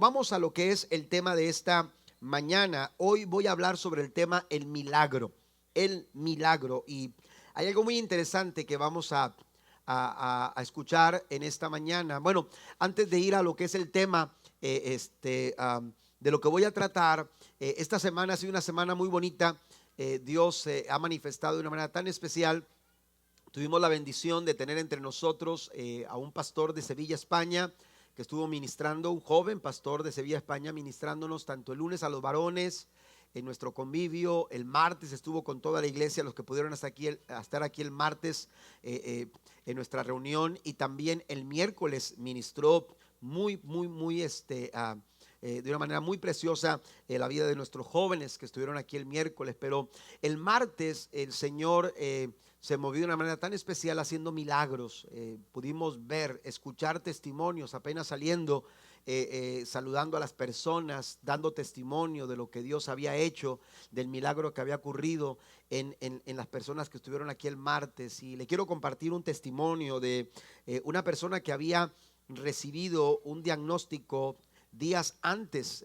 Vamos a lo que es el tema de esta mañana. Hoy voy a hablar sobre el tema el milagro. El milagro. Y hay algo muy interesante que vamos a escuchar en esta mañana. Bueno, antes de ir a lo que es el tema de lo que voy a tratar, esta semana ha sido una semana muy bonita. Dios se ha manifestado de una manera tan especial. Tuvimos la bendición de tener entre nosotros a un pastor de Sevilla, España, que estuvo ministrando, un joven pastor de Sevilla, España, ministrándonos tanto el lunes a los varones en nuestro convivio. El martes estuvo con toda la iglesia, los que pudieron estar aquí el martes en nuestra reunión, y también el miércoles ministró muy de una manera muy preciosa la vida de nuestros jóvenes que estuvieron aquí el miércoles. Pero el martes el Señor se movió de una manera tan especial haciendo milagros. Pudimos ver, escuchar testimonios apenas saliendo, saludando a las personas, dando testimonio de lo que Dios había hecho, del milagro que había ocurrido en las personas que estuvieron aquí el martes. Y le quiero compartir un testimonio de una persona que había recibido un diagnóstico días antes,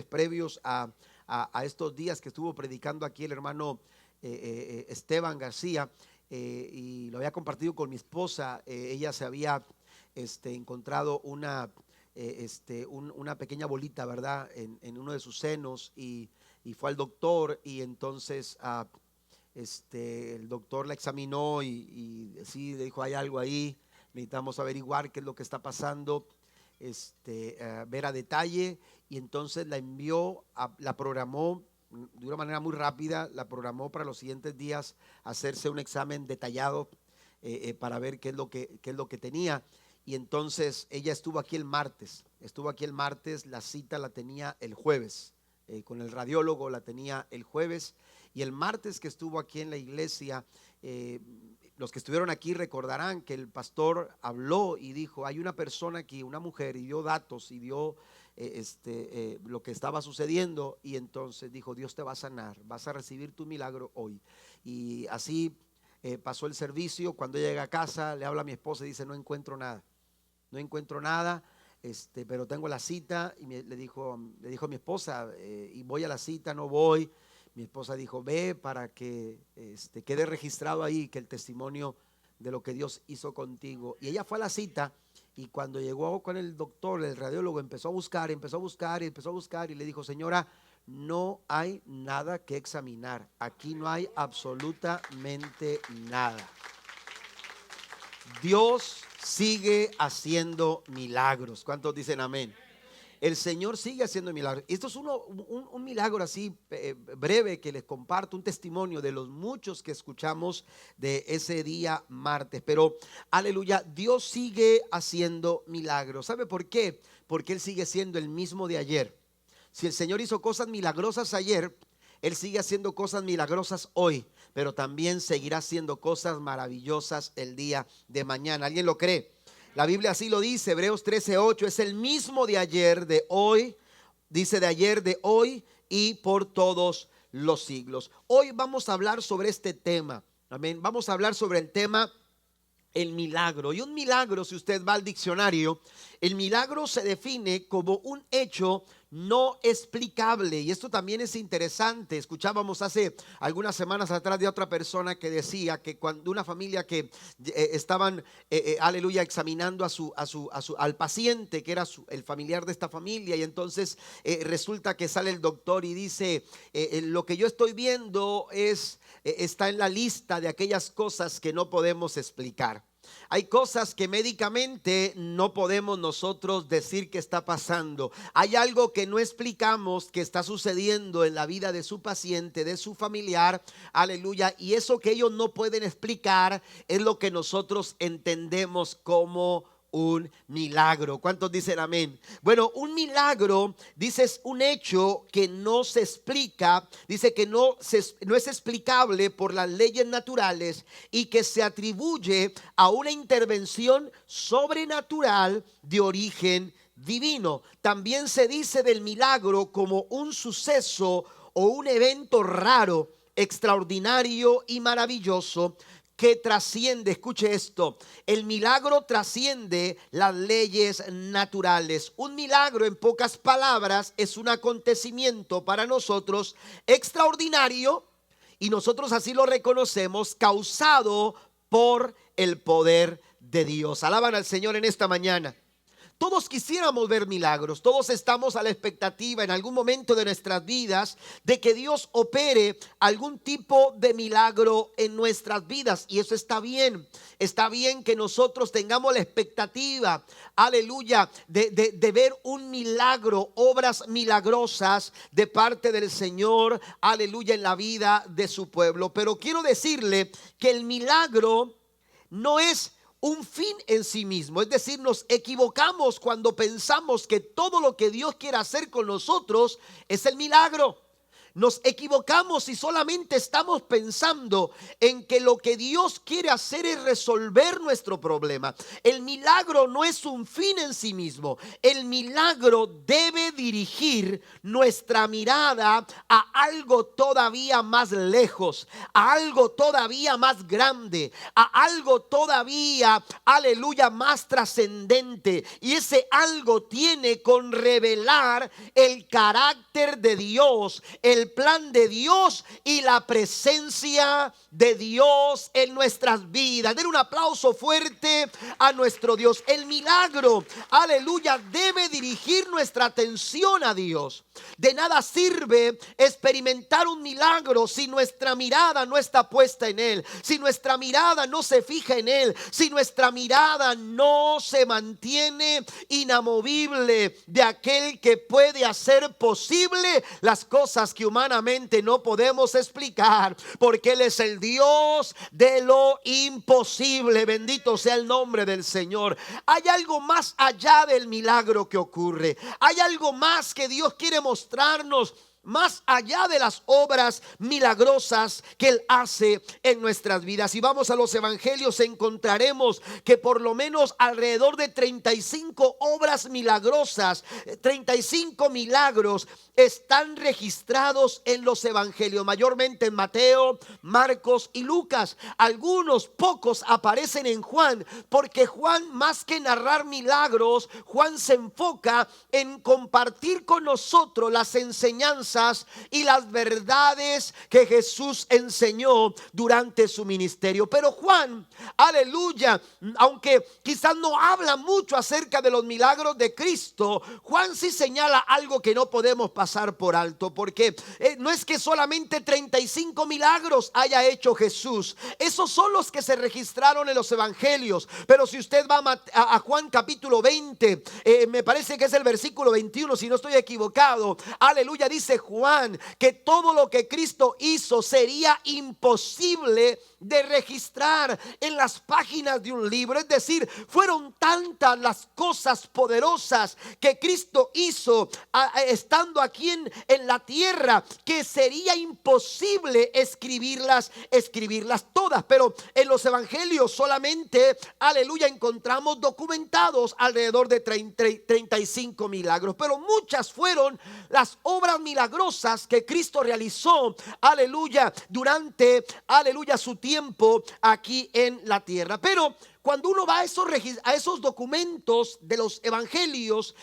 previos a estos días que estuvo predicando aquí el hermano Esteban García, y lo había compartido con mi esposa. Ella se había encontrado una pequeña bolita, ¿verdad?, en uno de sus senos, y fue al doctor, y entonces el doctor la examinó y sí le dijo: hay algo ahí, necesitamos averiguar qué es lo que está pasando, ver a detalle. Y entonces la envió, la programó de una manera muy rápida, la programó para los siguientes días hacerse un examen detallado para ver qué es lo que tenía. Y entonces ella estuvo aquí el martes, la cita la tenía el jueves, con el radiólogo la tenía el jueves, y el martes que estuvo aquí en la iglesia, los que estuvieron aquí recordarán que el pastor habló y dijo: hay una persona aquí, una mujer, y dio datos y dio lo que estaba sucediendo. Y entonces dijo: Dios te va a sanar, vas a recibir tu milagro hoy. Y así pasó el servicio. Cuando llega a casa, le habla a mi esposa y dice: no encuentro nada, pero tengo la cita. Y le dijo a mi esposa: y voy a la cita, no voy. Mi esposa dijo: ve, para que quede registrado ahí que el testimonio de lo que Dios hizo contigo. Y ella fue a la cita, y cuando llegó con el doctor, el radiólogo, empezó a buscar y le dijo: señora, no hay nada que examinar, aquí no hay absolutamente nada. Dios sigue haciendo milagros. ¿Cuántos dicen amén? El Señor sigue haciendo milagros. Esto es un milagro así breve que les comparto, un testimonio de los muchos que escuchamos de ese día martes. Pero aleluya, Dios sigue haciendo milagros. ¿Sabe por qué? Porque Él sigue siendo el mismo de ayer. Si el Señor hizo cosas milagrosas ayer, Él sigue haciendo cosas milagrosas hoy, pero también seguirá haciendo cosas maravillosas el día de mañana. ¿Alguien lo cree? La Biblia así lo dice, Hebreos 13:8, es el mismo de ayer, de hoy, dice: de ayer, de hoy y por todos los siglos. Hoy vamos a hablar sobre este tema, amén. Vamos a hablar sobre el tema el milagro. Y un milagro, si usted va al diccionario, el milagro se define como un hecho no explicable. Y esto también es interesante. Escuchábamos hace algunas semanas atrás de otra persona que decía que cuando una familia que estaban, aleluya, examinando al paciente, que era el familiar de esta familia, y entonces resulta que sale el doctor y dice: lo que yo estoy viendo está en la lista de aquellas cosas que no podemos explicar. Hay cosas que médicamente no podemos nosotros decir que está pasando. Hay algo que no explicamos que está sucediendo en la vida de su paciente, de su familiar, aleluya. Y eso que ellos no pueden explicar es lo que nosotros entendemos como un milagro. ¿Cuántos dicen amén? Bueno, un milagro, dice, es un hecho que no se explica, dice que no es explicable por las leyes naturales, y que se atribuye a una intervención sobrenatural de origen divino. También se dice del milagro como un suceso o un evento raro, extraordinario y maravilloso, que trasciende, escuche esto, el milagro trasciende las leyes naturales. Un milagro, en pocas palabras, es un acontecimiento para nosotros extraordinario, y nosotros así lo reconocemos, causado por el poder de Dios. Alaban al Señor en esta mañana. Todos quisiéramos ver milagros, todos estamos a la expectativa en algún momento de nuestras vidas de que Dios opere algún tipo de milagro en nuestras vidas, y eso está bien que nosotros tengamos la expectativa, aleluya, de ver un milagro, obras milagrosas de parte del Señor, aleluya, en la vida de su pueblo. Pero quiero decirle que el milagro no es un fin en sí mismo. Es decir, nos equivocamos cuando pensamos que todo lo que Dios quiere hacer con nosotros es el milagro. Nos equivocamos y solamente estamos pensando en que lo que Dios quiere hacer es resolver nuestro problema. El milagro no es un fin en sí mismo. El milagro debe dirigir nuestra mirada a algo todavía más lejos, a algo todavía más grande, a algo todavía, aleluya, más trascendente. Y ese algo tiene con revelar el carácter de Dios, el plan de Dios y la presencia de Dios en nuestras vidas. Den un aplauso fuerte a nuestro Dios. El milagro, aleluya, debe dirigir nuestra atención a Dios. De nada sirve experimentar un milagro si nuestra mirada no está puesta en Él, si nuestra mirada no se fija en Él, si nuestra mirada no se mantiene inamovible de aquel que puede hacer posible las cosas que humanamente no podemos explicar, porque Él es el Dios de lo imposible. Bendito sea el nombre del Señor. Hay algo más allá del milagro que ocurre. Hay algo más que Dios quiere mostrarnos, más allá de las obras milagrosas que Él hace en nuestras vidas. Si vamos a los evangelios, encontraremos que por lo menos alrededor de 35 obras milagrosas, 35 milagros están registrados en los evangelios, mayormente en Mateo, Marcos y Lucas. Algunos pocos aparecen en Juan, porque Juan, más que narrar milagros, Juan se enfoca en compartir con nosotros las enseñanzas y las verdades que Jesús enseñó durante su ministerio. Pero Juan, aleluya, aunque quizás no habla mucho acerca de los milagros de Cristo, Juan sí señala algo que no podemos pasar por alto, porque no es que solamente 35 milagros haya hecho Jesús. Esos son los que se registraron en los evangelios. Pero si usted va a Juan capítulo 20, me parece que es el versículo 21, si no estoy equivocado, aleluya, dice Juan que todo lo que Cristo hizo sería imposible de registrar en las páginas de un libro. Es decir, fueron tantas las cosas poderosas que Cristo hizo estando aquí en la tierra, que sería imposible escribirlas todas. Pero en los evangelios solamente, aleluya, encontramos documentados alrededor de 35 milagros. Pero muchas fueron las obras milagrosas que Cristo realizó, aleluya, durante, aleluya, su tiempo aquí en la tierra. Pero cuando uno va a esos documentos de los evangelios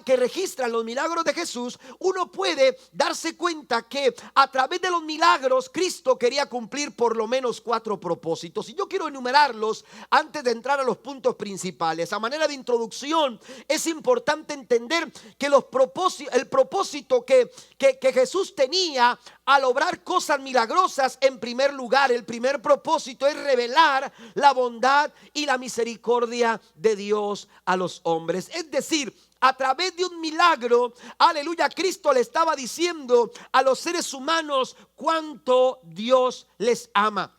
que registran los milagros de Jesús, uno puede darse cuenta que a través de los milagros Cristo quería cumplir por lo menos 4 propósitos. Y yo quiero enumerarlos antes de entrar a los puntos principales. A manera de introducción, es importante entender que el propósito que Jesús tenía al obrar cosas milagrosas, en primer lugar, el primer propósito es revelar la bondad y la misericordia de Dios a los hombres. Es decir, a través de un milagro, aleluya, Cristo le estaba diciendo a los seres humanos cuánto Dios les ama.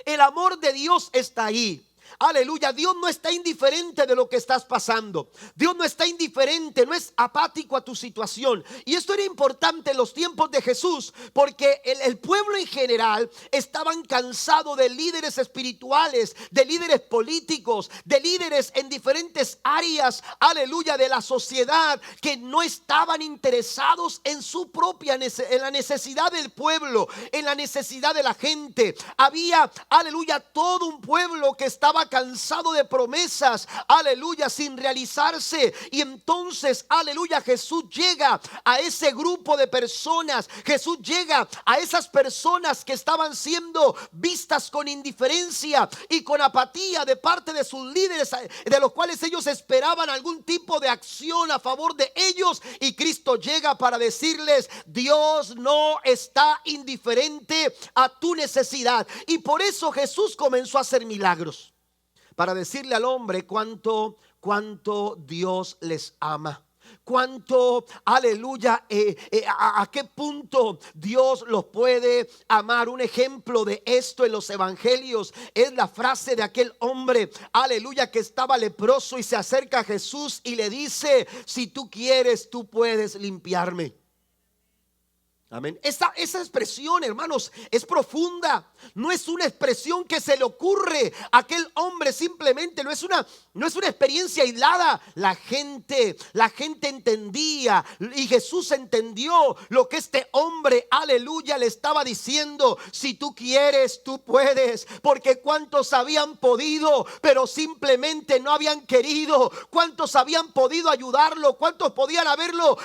El amor de Dios está ahí. Aleluya, Dios no está indiferente de lo que estás pasando. Dios no está indiferente, no es apático a tu situación. Y esto era importante en los tiempos de Jesús, porque el pueblo en general estaban cansados de líderes espirituales, de líderes políticos, de líderes en diferentes áreas, aleluya, de la sociedad, que no estaban interesados en su propia en la necesidad del pueblo, en la necesidad de la gente. Había, aleluya, todo un pueblo que estaba cansado de promesas, aleluya, sin realizarse. Y entonces, aleluya, Jesús llega a ese grupo de personas. Jesús llega a esas personas que estaban siendo vistas con indiferencia y con apatía de parte de sus líderes, de los cuales ellos esperaban algún tipo de acción a favor de ellos. Y Cristo llega para decirles: Dios no está indiferente a tu necesidad. Y por eso Jesús comenzó a hacer milagros, para decirle al hombre cuánto Dios les ama. Cuánto, aleluya, a qué punto Dios los puede amar. Un ejemplo de esto en los evangelios es la frase de aquel hombre, aleluya, que estaba leproso y se acerca a Jesús y le dice: si tú quieres, tú puedes limpiarme. Amén. Esa expresión, hermanos, es profunda. No es una expresión que se le ocurre a aquel hombre simplemente. No es una experiencia aislada. La gente entendía, y Jesús entendió lo que este hombre, aleluya, le estaba diciendo: si tú quieres, tú puedes. Porque cuántos habían podido, pero simplemente no habían querido. Cuántos habían podido ayudarlo, cuántos podían haberlo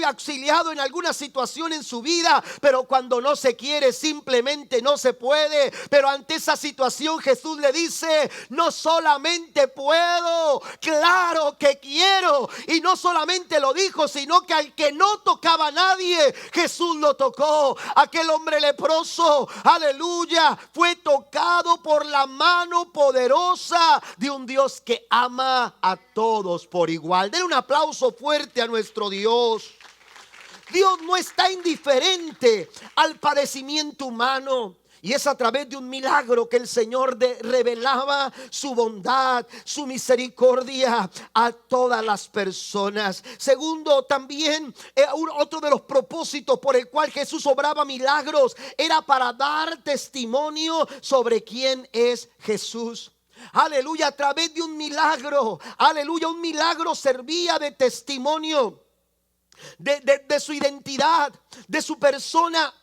auxiliado en alguna situación en su vida, pero cuando no se quiere, simplemente no se puede. Pero ante esa situación, Jesús le dice: no solamente puedo, claro que quiero. Y no solamente lo dijo, sino que al que no tocaba a nadie, Jesús lo tocó. Aquel hombre leproso, aleluya, fue tocado por la mano poderosa de un Dios que ama a todos por igual. Den un aplauso fuerte a nuestro Dios. Dios no está indiferente al padecimiento humano. Y es a través de un milagro que el Señor revelaba su bondad, su misericordia a todas las personas. Segundo, también otro de los propósitos por el cual Jesús obraba milagros era para dar testimonio sobre quién es Jesús. Aleluya, a través de un milagro, aleluya, un milagro servía de testimonio de su identidad, de su persona.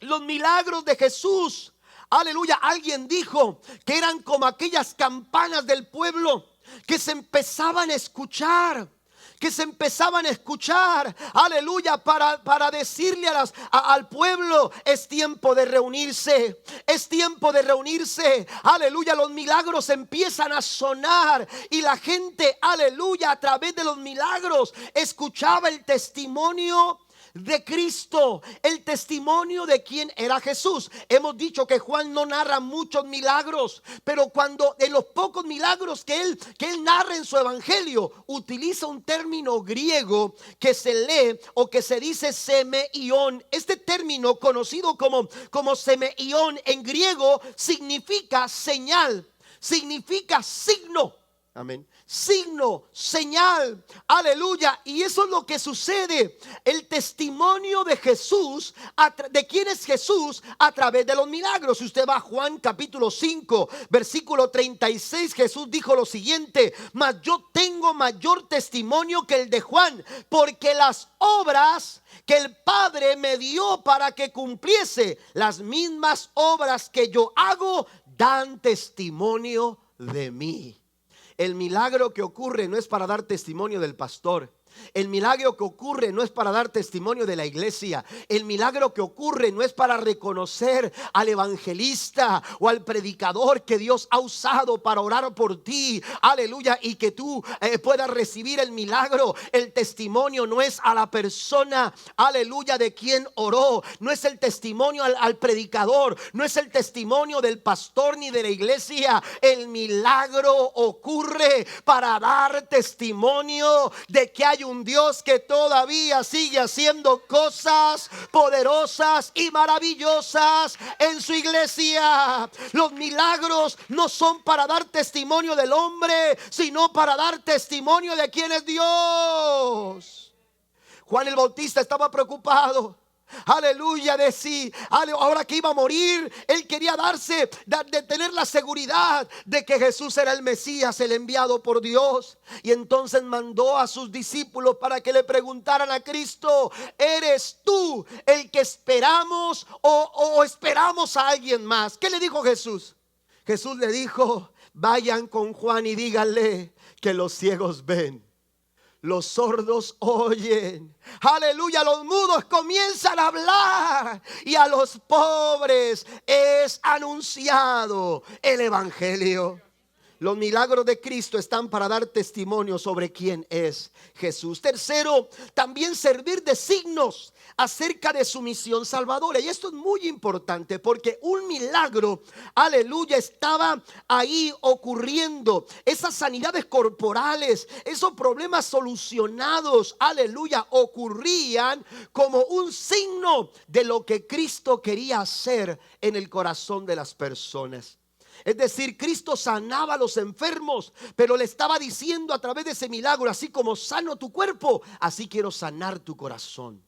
Los milagros de Jesús, aleluya, alguien dijo que eran como aquellas campanas del pueblo que se empezaban a escuchar. Aleluya, para decirle al pueblo: es tiempo de reunirse, es tiempo de reunirse. Aleluya, los milagros empiezan a sonar y la gente, aleluya, a través de los milagros escuchaba el testimonio de Cristo, el testimonio de quién era Jesús. Hemos dicho que Juan no narra muchos milagros, pero cuando en los pocos milagros que él narra en su evangelio, utiliza un término griego que se lee o que se dice semeión. Este término, conocido como semeión, en griego significa señal, significa signo. Amén. Signo, señal, aleluya. Y eso es lo que sucede. El testimonio de Jesús, de quién es Jesús, a través de los milagros. Si usted va a Juan capítulo 5 versículo 36, Jesús dijo lo siguiente: mas yo tengo mayor testimonio que el de Juan, porque las obras que el Padre me dio para que cumpliese, las mismas obras que yo hago, dan testimonio de mí. El milagro que ocurre no es para dar testimonio del pastor. El milagro que ocurre no es para dar testimonio de la iglesia. El milagro que ocurre no es para reconocer al evangelista o al predicador que Dios ha usado para orar por ti, aleluya, y que tú puedas recibir el milagro. El testimonio no es a la persona, aleluya, de quien oró. No es el testimonio al predicador. No es el testimonio del pastor ni de la iglesia. El milagro ocurre para dar testimonio de que hay hay un Dios que todavía sigue haciendo cosas poderosas y maravillosas en su iglesia. Los milagros no son para dar testimonio del hombre, sino para dar testimonio de quién es Dios. Juan el Bautista estaba preocupado, aleluya, de sí, ahora que iba a morir, él quería de tener la seguridad de que Jesús era el Mesías, el enviado por Dios. Y entonces mandó a sus discípulos para que le preguntaran a Cristo: ¿eres tú el que esperamos o esperamos a alguien más? ¿Qué le dijo Jesús? Jesús le dijo: vayan con Juan y díganle que los ciegos ven, los sordos oyen, aleluya, los mudos comienzan a hablar y a los pobres es anunciado el evangelio. Los milagros de Cristo están para dar testimonio sobre quién es Jesús. Tercero, también servir de signos acerca de su misión salvadora. Y esto es muy importante porque un milagro, aleluya, estaba ahí ocurriendo. Esas sanidades corporales, esos problemas solucionados, aleluya, ocurrían como un signo de lo que Cristo quería hacer en el corazón de las personas. Es decir, Cristo sanaba a los enfermos, pero le estaba diciendo a través de ese milagro: así como sano tu cuerpo, así quiero sanar tu corazón.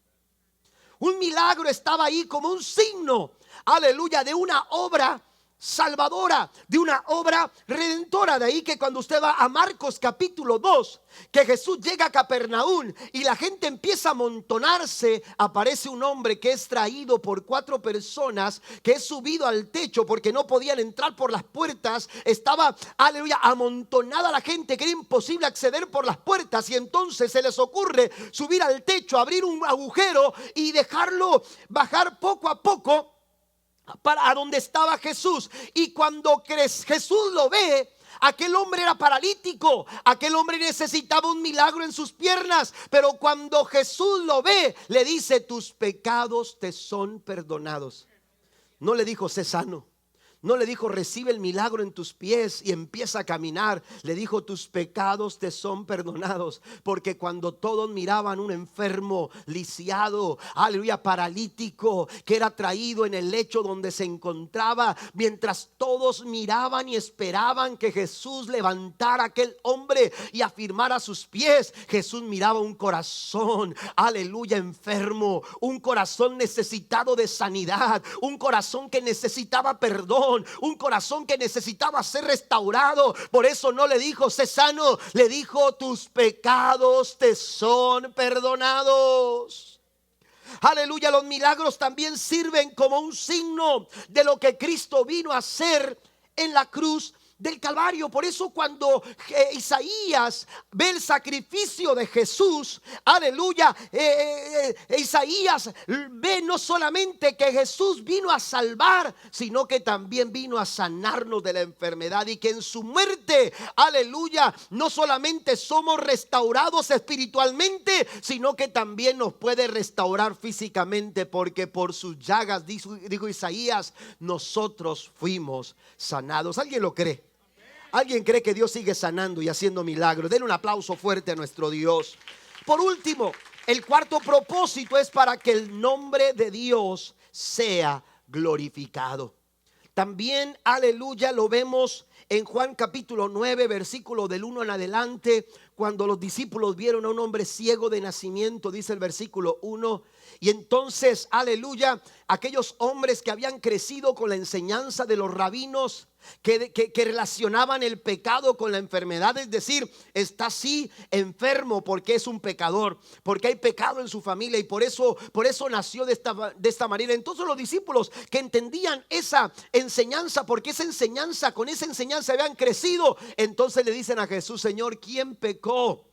Un milagro estaba ahí como un signo, aleluya, de una obra salvadora, de una obra redentora. De ahí que cuando usted va a Marcos capítulo 2, que Jesús llega a Capernaum y la gente empieza a amontonarse, aparece un hombre que es traído por 4 personas, que es subido al techo porque no podían entrar por las puertas. Estaba, aleluya, amontonada la gente, que era imposible acceder por las puertas. Y entonces se les ocurre subir al techo, abrir un agujero y dejarlo bajar poco a poco para a donde estaba Jesús. Y cuando Jesús lo ve, aquel hombre era paralítico, aquel hombre necesitaba un milagro en sus piernas, pero cuando Jesús lo ve, le dice: tus pecados te son perdonados. No le dijo: sé sano. No le dijo: recibe el milagro en tus pies y empieza a caminar. Le dijo: tus pecados te son perdonados. Porque cuando todos miraban un enfermo, lisiado, aleluya, paralítico, que era traído en el lecho donde se encontraba, mientras todos miraban y esperaban que Jesús levantara a aquel hombre y afirmara sus pies, Jesús miraba un corazón, aleluya, enfermo, un corazón necesitado de sanidad, un corazón que necesitaba perdón, un corazón que necesitaba ser restaurado. Por eso no le dijo: sé sano, le dijo: tus pecados te son perdonados. Aleluya, los milagros también sirven como un signo de lo que Cristo vino a hacer en la cruz del Calvario. Por eso cuando Isaías ve el sacrificio de Jesús, aleluya, Isaías ve no solamente que Jesús vino a salvar, sino que también vino a sanarnos de la enfermedad, y que en su muerte, aleluya, no solamente somos restaurados espiritualmente, sino que también nos puede restaurar físicamente, porque por sus llagas, dijo Isaías, nosotros fuimos sanados. ¿Alguien lo cree? ¿Alguien cree que Dios sigue sanando y haciendo milagros? Denle un aplauso fuerte a nuestro Dios. Por último, el cuarto propósito es para que el nombre de Dios sea glorificado. También, aleluya, lo vemos en Juan capítulo 9, versículo del 1 en adelante, cuando los discípulos vieron a un hombre ciego de nacimiento, dice el versículo 1. Y entonces, aleluya, aquellos hombres que habían crecido con la enseñanza de los rabinos, que relacionaban el pecado con la enfermedad, es decir, está así enfermo porque es un pecador, porque hay pecado en su familia, y por eso nació de esta manera. Entonces los discípulos que entendían esa enseñanza, porque con esa enseñanza habían crecido, entonces le dicen a Jesús: Señor, ¿quién pecó?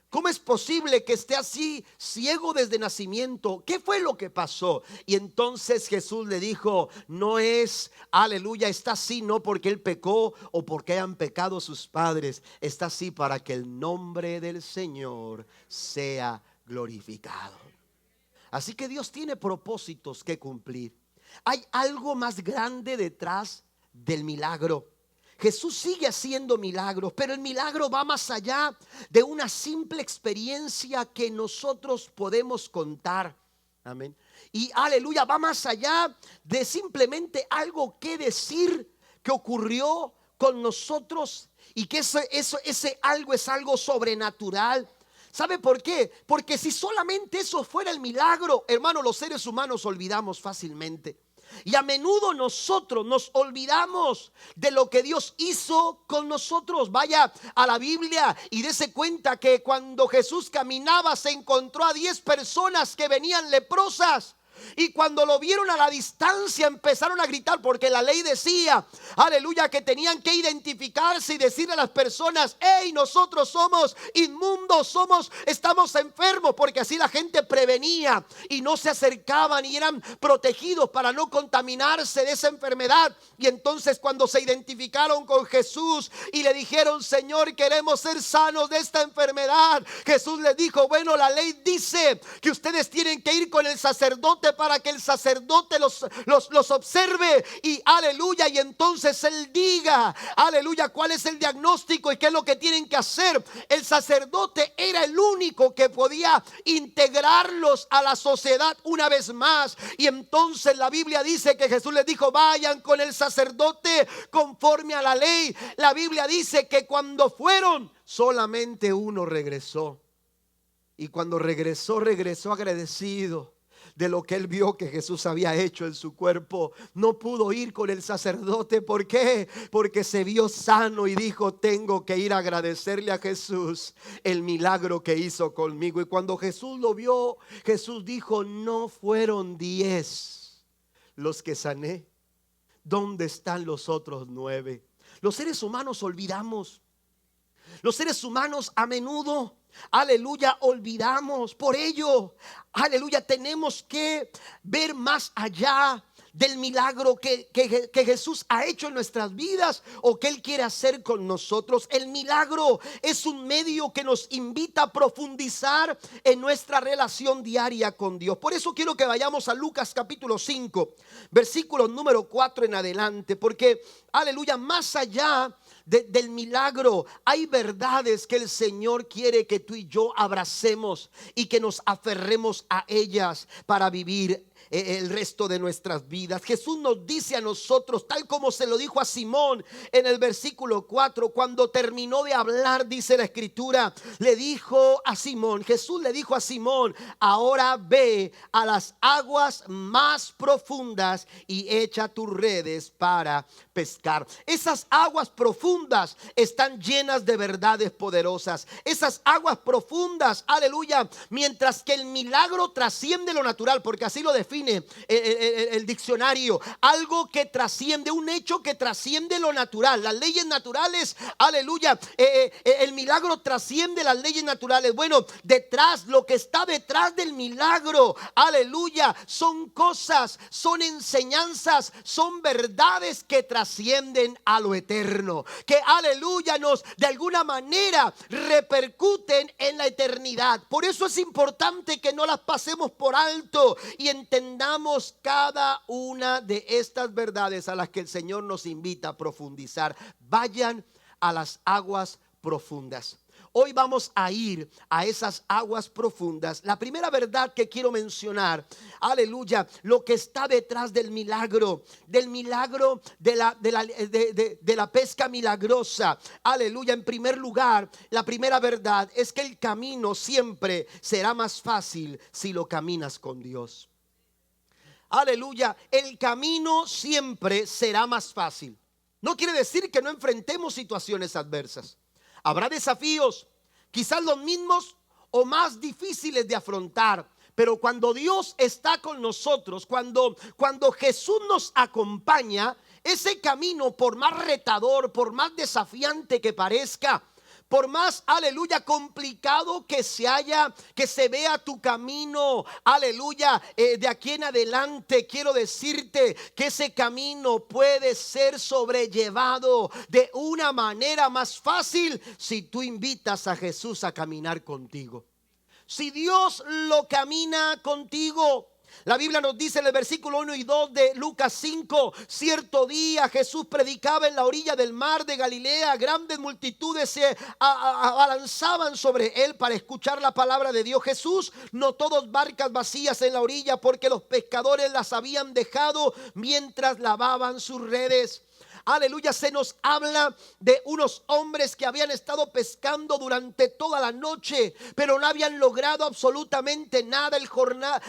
¿Cómo es posible que esté así ciego desde nacimiento? ¿Qué fue lo que pasó? Y entonces Jesús le dijo: no es, aleluya, está así no porque él pecó o porque hayan pecado sus padres. Está así para que el nombre del Señor sea glorificado. Así que Dios tiene propósitos que cumplir. Hay algo más grande detrás del milagro. Jesús sigue haciendo milagros, pero el milagro va más allá de una simple experiencia que nosotros podemos contar. Amén. Y aleluya, va más allá de simplemente algo que decir que ocurrió con nosotros y que ese algo es algo sobrenatural. ¿Sabe por qué? Porque si solamente eso fuera el milagro, hermano, los seres humanos olvidamos fácilmente. Y a menudo nosotros nos olvidamos de lo que Dios hizo con nosotros. Vaya a la Biblia y dése cuenta que cuando Jesús caminaba se encontró a 10 personas que venían leprosas. Y cuando lo vieron a la distancia empezaron a gritar, porque la ley decía, aleluya, que tenían que identificarse y decirle a las personas: hey, nosotros somos inmundos, estamos enfermos, porque así la gente prevenía y no se acercaban y eran protegidos para no contaminarse de esa enfermedad. Y entonces cuando se identificaron con Jesús y le dijeron: Señor, queremos ser sanos de esta enfermedad, Jesús les dijo: bueno, la ley dice que ustedes tienen que ir con el sacerdote para que el sacerdote los observe y aleluya, y entonces él diga, aleluya, cuál es el diagnóstico y qué es lo que tienen que hacer. El sacerdote era el único que podía integrarlos a la sociedad una vez más. Y entonces la Biblia dice que Jesús les dijo: vayan con el sacerdote conforme a la ley. La Biblia dice que cuando fueron, solamente uno regresó. Y cuando regresó agradecido de lo que él vio que Jesús había hecho en su cuerpo. No pudo ir con el sacerdote. ¿Por qué? Porque se vio sano y dijo: tengo que ir a agradecerle a Jesús el milagro que hizo conmigo. Y cuando Jesús lo vio, Jesús dijo: no fueron 10 los que sané. ¿Dónde están los otros 9? Los seres humanos olvidamos. Los seres humanos a menudo, aleluya, olvidamos. Por ello, aleluya, tenemos que ver más allá del milagro que Jesús ha hecho en nuestras vidas o que Él quiere hacer con nosotros. El milagro es un medio que nos invita a profundizar en nuestra relación diaria con Dios. Por eso quiero que vayamos a Lucas capítulo 5, versículo número 4 en adelante, porque aleluya, más allá del milagro hay verdades que el Señor quiere que tú y yo abracemos y que nos aferremos a ellas para vivir el resto de nuestras vidas. Jesús nos dice a nosotros, tal como se lo dijo a Simón en el versículo 4, cuando terminó de hablar, dice la escritura, le dijo a Simón, Jesús le dijo a Simón: ahora ve a las aguas más profundas y echa tus redes para pescar. Esas aguas profundas están llenas de verdades poderosas. Esas aguas profundas, aleluya, mientras que el milagro trasciende lo natural, porque así lo define el diccionario, algo que trasciende, un hecho que trasciende lo natural, las leyes naturales, aleluya, el milagro trasciende las leyes naturales. Bueno, lo que está detrás del milagro, aleluya, son cosas, son enseñanzas, son verdades que trascienden a lo eterno, que aleluya nos de alguna manera repercuten en la eternidad. Por eso es importante que no las pasemos por alto y entendamos cada una de estas verdades a las que el Señor nos invita a profundizar. Vayan a las aguas profundas. Hoy vamos a ir a esas aguas profundas. La primera verdad que quiero mencionar, aleluya, lo que está detrás del milagro de la pesca milagrosa. Aleluya, en primer lugar, la primera verdad es que el camino siempre será más fácil si lo caminas con Dios. Aleluya, el camino siempre será más fácil. No quiere decir que no enfrentemos situaciones adversas. Habrá desafíos, quizás los mismos o más difíciles de afrontar. Pero cuando Dios está con nosotros, cuando Jesús nos acompaña, ese camino, por más retador, por más desafiante que parezca, por más, aleluya, complicado que se vea tu camino, aleluya, de aquí en adelante, quiero decirte que ese camino puede ser sobrellevado de una manera más fácil si tú invitas a Jesús a caminar contigo. Si Dios lo camina contigo, La Biblia nos dice en el versículo 1 y 2 de Lucas 5: cierto día Jesús predicaba en la orilla del mar de Galilea. Grandes multitudes se abalanzaban sobre él para escuchar la palabra de Dios. Jesús notó dos barcas vacías en la orilla, porque los pescadores las habían dejado mientras lavaban sus redes. Aleluya, se nos habla de unos hombres que habían estado pescando durante toda la noche, pero no habían logrado absolutamente nada.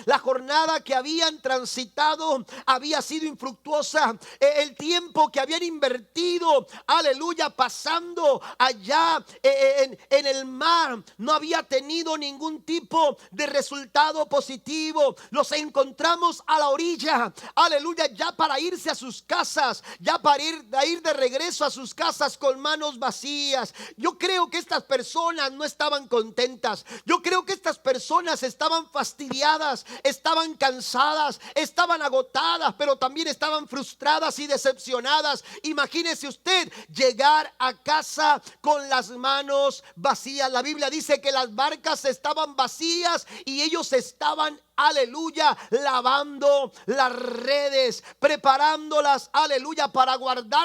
La jornada que habían transitado había sido infructuosa. El tiempo que habían invertido, aleluya, pasando allá en el mar, no había tenido ningún tipo de resultado positivo. Los encontramos a la orilla, aleluya, ya para irse a sus casas, ya para ir de regreso a sus casas con manos vacías. Yo creo que estas personas no estaban contentas. Yo creo que estas personas estaban fastidiadas, estaban cansadas, estaban agotadas, pero también estaban frustradas y decepcionadas. Imagínese usted llegar a casa con las manos vacías. La Biblia dice que las barcas estaban vacías y ellos estaban, aleluya, lavando las redes, preparándolas, aleluya, para guardarlas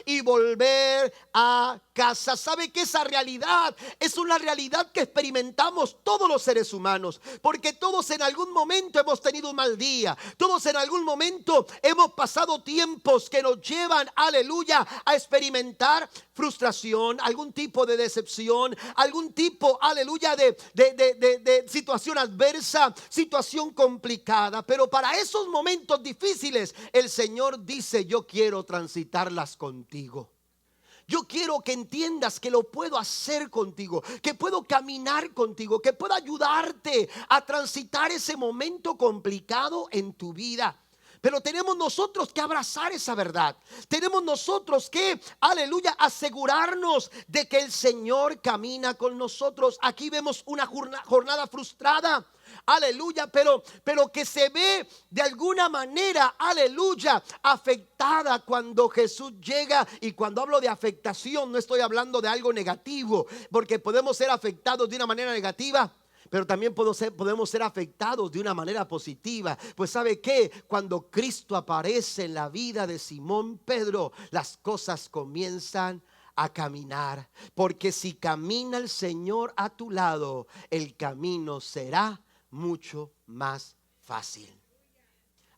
y volver a casa. ¿Sabe que esa realidad es una realidad que experimentamos todos los seres humanos? Porque todos en algún momento hemos tenido un mal día. Todos en algún momento hemos pasado tiempos que nos llevan, aleluya, a experimentar frustración, algún tipo de decepción, algún tipo, aleluya, de situación adversa, situación complicada. Pero para esos momentos difíciles el Señor dice: yo quiero transitarlas contigo. Yo quiero que entiendas que lo puedo hacer contigo, que puedo caminar contigo, que puedo ayudarte a transitar ese momento complicado en tu vida. Pero tenemos nosotros que abrazar esa verdad. Tenemos nosotros que, aleluya, asegurarnos de que el Señor camina con nosotros. Aquí vemos una jornada frustrada, aleluya, pero que se ve de alguna manera, aleluya, afectada cuando Jesús llega. Y cuando hablo de afectación, no estoy hablando de algo negativo, porque podemos ser afectados de una manera negativa, pero también podemos ser afectados de una manera positiva. Pues ¿sabe qué? Cuando Cristo aparece en la vida de Simón Pedro, las cosas comienzan a caminar. Porque si camina el Señor a tu lado, el camino será mucho más fácil.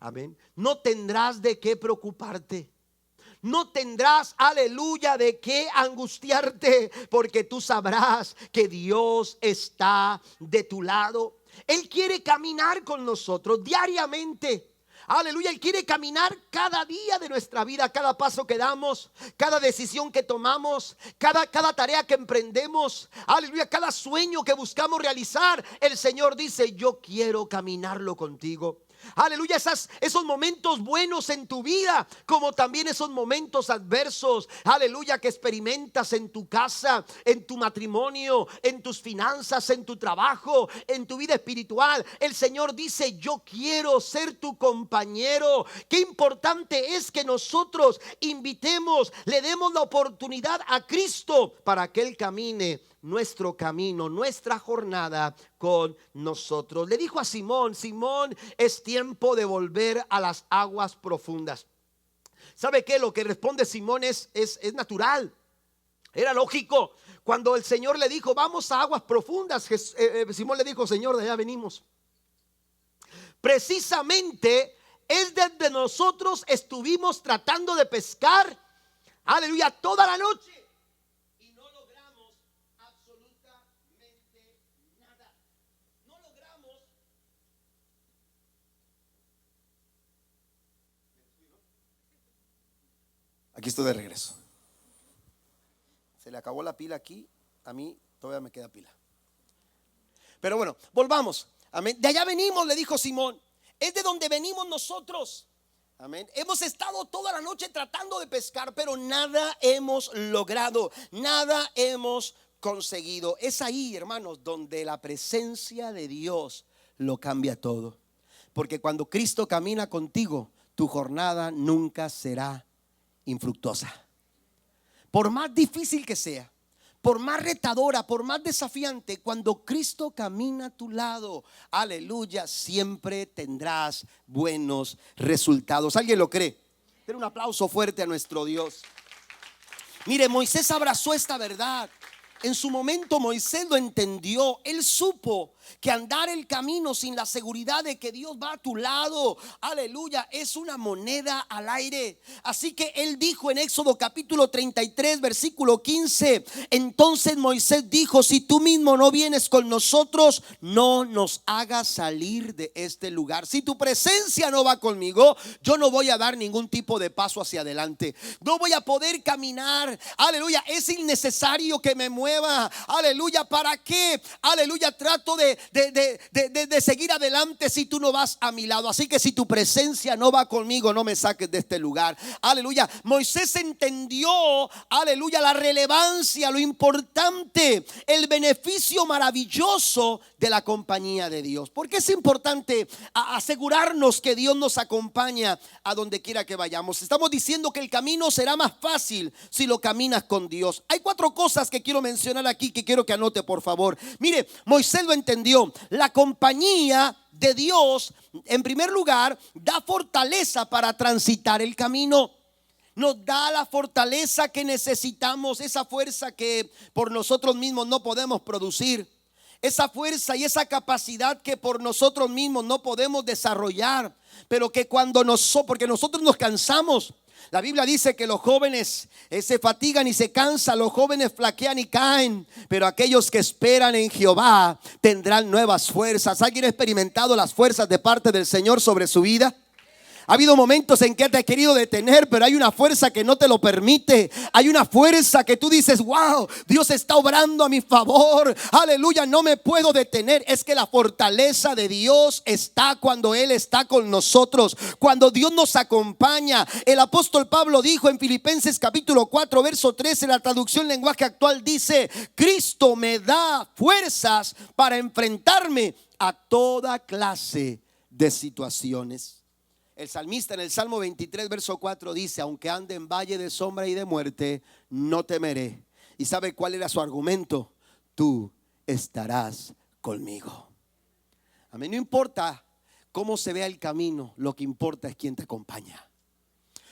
Amén. No tendrás de qué preocuparte. No tendrás, aleluya, de qué angustiarte, porque tú sabrás que Dios está de tu lado. Él quiere caminar con nosotros diariamente. Aleluya, Él quiere caminar cada día de nuestra vida, cada paso que damos, cada decisión que tomamos, cada tarea que emprendemos. Aleluya, cada sueño que buscamos realizar. El Señor dice: yo quiero caminarlo contigo. Aleluya, esos momentos buenos en tu vida, como también esos momentos adversos, aleluya, que experimentas en tu casa, en tu matrimonio, en tus finanzas, en tu trabajo, en tu vida espiritual. El Señor dice: yo quiero ser tu compañero. Qué importante es que nosotros invitemos, le demos la oportunidad a Cristo para que Él camine nuestro camino, nuestra jornada con nosotros. Le dijo a Simón: Simón, es tiempo de volver a las aguas profundas. ¿Sabe qué? Lo que responde Simón es natural. Era lógico. Cuando el Señor le dijo: vamos a aguas profundas, Simón le dijo: Señor, de allá venimos. Precisamente es desde nosotros estuvimos tratando de pescar, aleluya, toda la noche. Aquí estoy de regreso. Se le acabó la pila aquí. A mí todavía me queda pila. Pero bueno, volvamos. Amén. De allá venimos, le dijo Simón. Es de donde venimos nosotros. Amén. Hemos estado toda la noche tratando de pescar, pero nada hemos logrado. Nada hemos conseguido. Es ahí, hermanos, donde la presencia de Dios lo cambia todo. Porque cuando Cristo camina contigo, tu jornada nunca será infructuosa. Por más difícil que sea, por más retadora, por más desafiante, cuando Cristo camina a tu lado, aleluya, siempre tendrás buenos resultados. ¿Alguien lo cree? Den un aplauso fuerte a nuestro Dios. Mire, Moisés abrazó esta verdad. En su momento Moisés lo entendió. Él supo que andar el camino sin la seguridad de que Dios va a tu lado, aleluya, es una moneda al aire. Así que él dijo en Éxodo capítulo 33 versículo 15: entonces Moisés dijo: si tú mismo no vienes con nosotros, no nos hagas salir de este lugar. Si tu presencia no va conmigo, yo no voy a dar ningún tipo de paso hacia adelante. No voy a poder caminar, aleluya. Es innecesario que me mueva, aleluya. ¿Para qué? Aleluya, trato de seguir adelante si tú no vas a mi lado. Así que si tu presencia no va conmigo, no me saques de este lugar. Aleluya. Moisés entendió, aleluya, la relevancia, lo importante, el beneficio maravilloso de la compañía de Dios. Porque es importante asegurarnos que Dios nos acompaña a donde quiera que vayamos. Estamos diciendo que el camino será más fácil si lo caminas con Dios. Hay 4 cosas que quiero mencionar aquí, que quiero que anote, por favor. Mire, Moisés lo entendió. La compañía de Dios, en primer lugar, da fortaleza para transitar el camino. Nos da la fortaleza que necesitamos, esa fuerza que por nosotros mismos no podemos producir, esa fuerza y esa capacidad que por nosotros mismos no podemos desarrollar, pero que porque nosotros nos cansamos. La Biblia dice que los jóvenes se fatigan y se cansan, los jóvenes flaquean y caen, pero aquellos que esperan en Jehová tendrán nuevas fuerzas. ¿Alguien ha experimentado las fuerzas de parte del Señor sobre su vida? Ha habido momentos en que te has querido detener, pero hay una fuerza que no te lo permite. Hay una fuerza que tú dices: wow, Dios está obrando a mi favor, aleluya, no me puedo detener. Es que la fortaleza de Dios está cuando Él está con nosotros, cuando Dios nos acompaña. El apóstol Pablo dijo en Filipenses capítulo 4 verso 13, la traducción lenguaje actual dice: Cristo me da fuerzas para enfrentarme a toda clase de situaciones. El salmista en el Salmo 23 verso 4 dice: aunque ande en valle de sombra y de muerte, no temeré. ¿Y sabe cuál era su argumento? Tú estarás conmigo. A mí no importa cómo se vea el camino, lo que importa es quién te acompaña.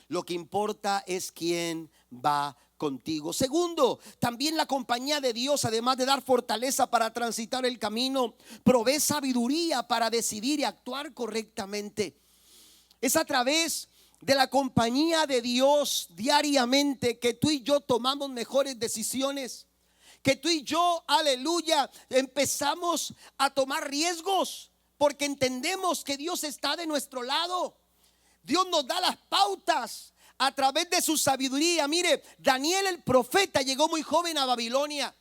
Lo que importa es quién va contigo. Segundo, también la compañía de Dios, además de dar fortaleza para transitar el camino, provee sabiduría para decidir y actuar correctamente. Es a través de la compañía de Dios diariamente que tú y yo tomamos mejores decisiones, que tú y yo, aleluya, empezamos a tomar riesgos porque entendemos que Dios está de nuestro lado. Dios nos da las pautas a través de su sabiduría. Mire, Daniel el profeta llegó muy joven a Babilonia,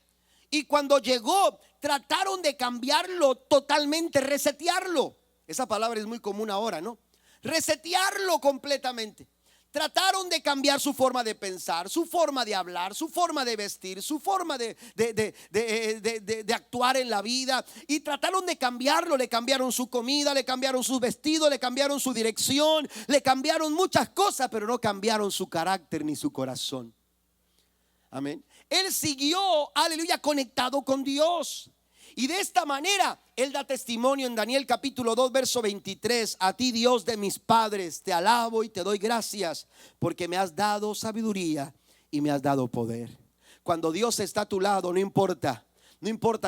y cuando llegó trataron de cambiarlo totalmente, resetearlo. Esa palabra es muy común ahora, ¿no? Resetearlo completamente. Trataron de cambiar su forma de pensar, su forma de hablar, su forma de vestir, su forma de actuar en la vida. Y trataron de cambiarlo. Le cambiaron su comida, le cambiaron sus vestidos, le cambiaron su dirección, le cambiaron muchas cosas, pero no cambiaron su carácter ni su corazón. Amén. Él siguió, aleluya, conectado con Dios. Y de esta manera él da testimonio en Daniel capítulo 2 verso 23: a ti, Dios de mis padres, te alabo y te doy gracias, porque me has dado sabiduría y me has dado poder. Cuando Dios está a tu lado, no importa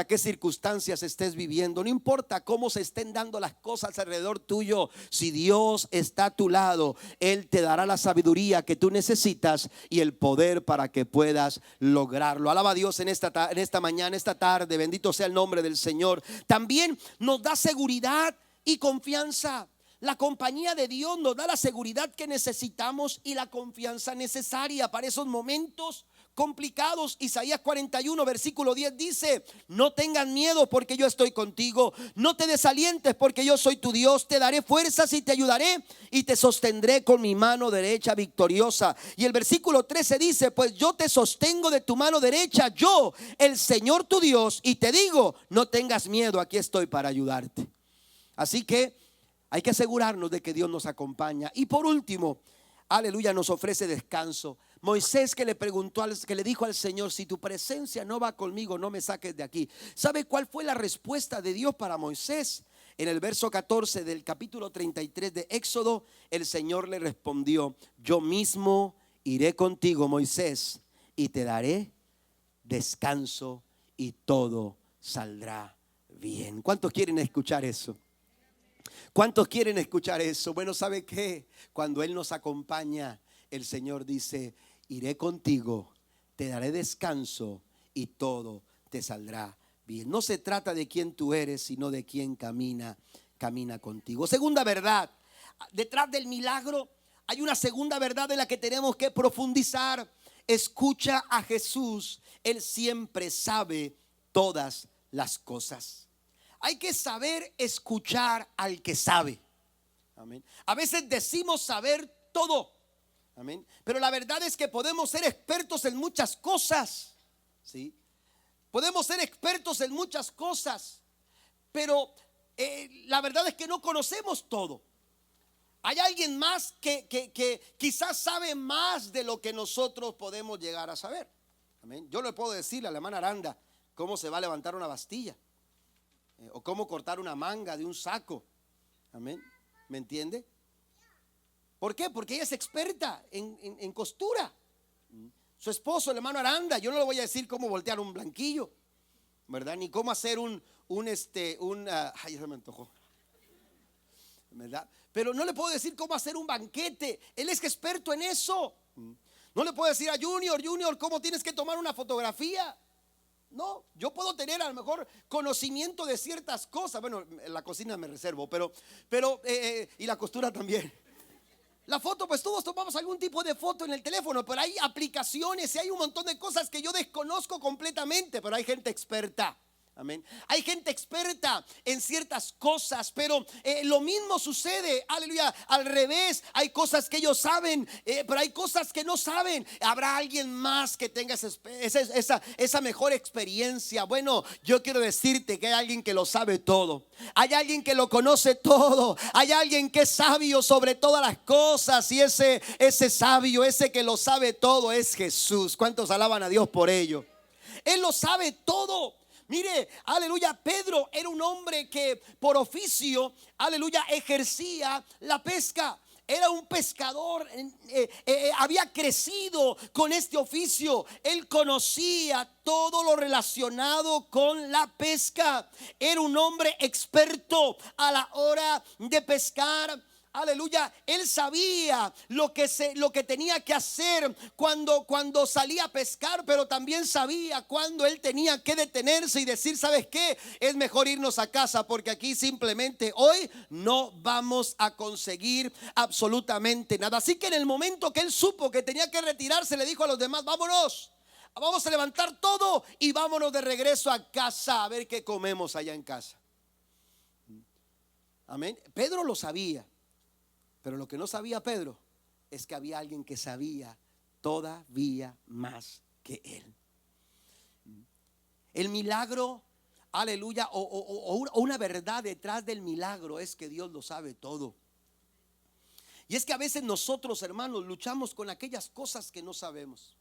qué circunstancias estés viviendo, no importa cómo se estén dando las cosas alrededor tuyo. Si Dios está a tu lado, Él te dará la sabiduría que tú necesitas y el poder para que puedas lograrlo. Alaba a Dios en esta mañana, esta tarde. Bendito sea el nombre del Señor. También nos da seguridad y confianza. La compañía de Dios nos da la seguridad que necesitamos y la confianza necesaria para esos momentos complicados. Isaías 41 versículo 10 dice: no tengas miedo porque yo estoy contigo, no te desalientes porque yo soy tu Dios, te daré fuerzas y te ayudaré y te sostendré con mi mano derecha victoriosa. Y el versículo 13 dice: pues yo te sostengo de tu mano derecha, yo, el Señor tu Dios, y te digo, no tengas miedo, aquí estoy para ayudarte. Así que hay que asegurarnos de que Dios nos acompaña. Y por último, aleluya, nos ofrece descanso. Moisés que le preguntó, que le dijo al Señor: si tu presencia no va conmigo, no me saques de aquí. ¿Sabe cuál fue la respuesta de Dios para Moisés? En el verso 14 del capítulo 33 de Éxodo, el Señor le respondió: yo mismo iré contigo, Moisés, y te daré descanso y todo saldrá bien. ¿Cuántos quieren escuchar eso? ¿Cuántos quieren escuchar eso? Bueno, ¿sabe qué? Cuando Él nos acompaña, el Señor dice: iré contigo, te daré descanso y todo te saldrá bien. No se trata de quién tú eres, sino de quién camina contigo. Segunda verdad, detrás del milagro hay una segunda verdad en la que tenemos que profundizar. Escucha a Jesús, Él siempre sabe todas las cosas. Hay que saber escuchar al que sabe. Amén. A veces decimos saber todo. Amén. Pero la verdad es que podemos ser expertos en muchas cosas. ¿Sí? Podemos ser expertos en muchas cosas, pero la verdad es que no conocemos todo. Hay alguien más que quizás sabe más de lo que nosotros podemos llegar a saber. Amén. Yo le puedo decir a la hermana Aranda cómo se va a levantar una bastilla, o cómo cortar una manga de un saco. Amén. ¿Me entiende? ¿Por qué? Porque ella es experta en costura. Su esposo, el hermano Aranda, yo no le voy a decir cómo voltear un blanquillo, ¿verdad? Ni cómo hacer ay, se me antojó, ¿verdad? Pero no le puedo decir cómo hacer un banquete. Él es experto en eso. No le puedo decir a Junior, cómo tienes que tomar una fotografía. No, yo puedo tener a lo mejor conocimiento de ciertas cosas. Bueno, en la cocina me reservo, pero y la costura también. La foto, pues todos tomamos algún tipo de foto en el teléfono, pero hay aplicaciones y hay un montón de cosas que yo desconozco completamente, pero hay gente experta. Amén. Hay gente experta en ciertas cosas, pero lo mismo sucede, aleluya, al revés. Hay cosas que ellos saben, pero hay cosas que no saben. Habrá alguien más que tenga esa mejor experiencia. Bueno, yo quiero decirte que hay alguien que lo sabe todo. Hay alguien que lo conoce todo. Hay alguien que es sabio sobre todas las cosas. Y ese sabio, ese que lo sabe todo, es Jesús. ¿Cuántos alaban a Dios por ello? Él lo sabe todo. Mire, aleluya, Pedro era un hombre que por oficio, aleluya, ejercía la pesca. Era un pescador, había crecido con este oficio. Él conocía todo lo relacionado con la pesca. Era un hombre experto a la hora de pescar. Aleluya, él sabía lo que tenía que hacer cuando salía a pescar, pero también sabía cuando él tenía que detenerse y decir: ¿sabes qué? Es mejor irnos a casa, porque aquí simplemente hoy no vamos a conseguir absolutamente nada. Así que en el momento que él supo que tenía que retirarse, le dijo a los demás: vámonos, vamos a levantar todo y vámonos de regreso a casa a ver qué comemos allá en casa. Amén. Pedro lo sabía. Pero lo que no sabía Pedro es que había alguien que sabía todavía más que él. El milagro, aleluya, o una verdad detrás del milagro es que Dios lo sabe todo. Y es que a veces nosotros, hermanos, luchamos con aquellas cosas que no sabemos.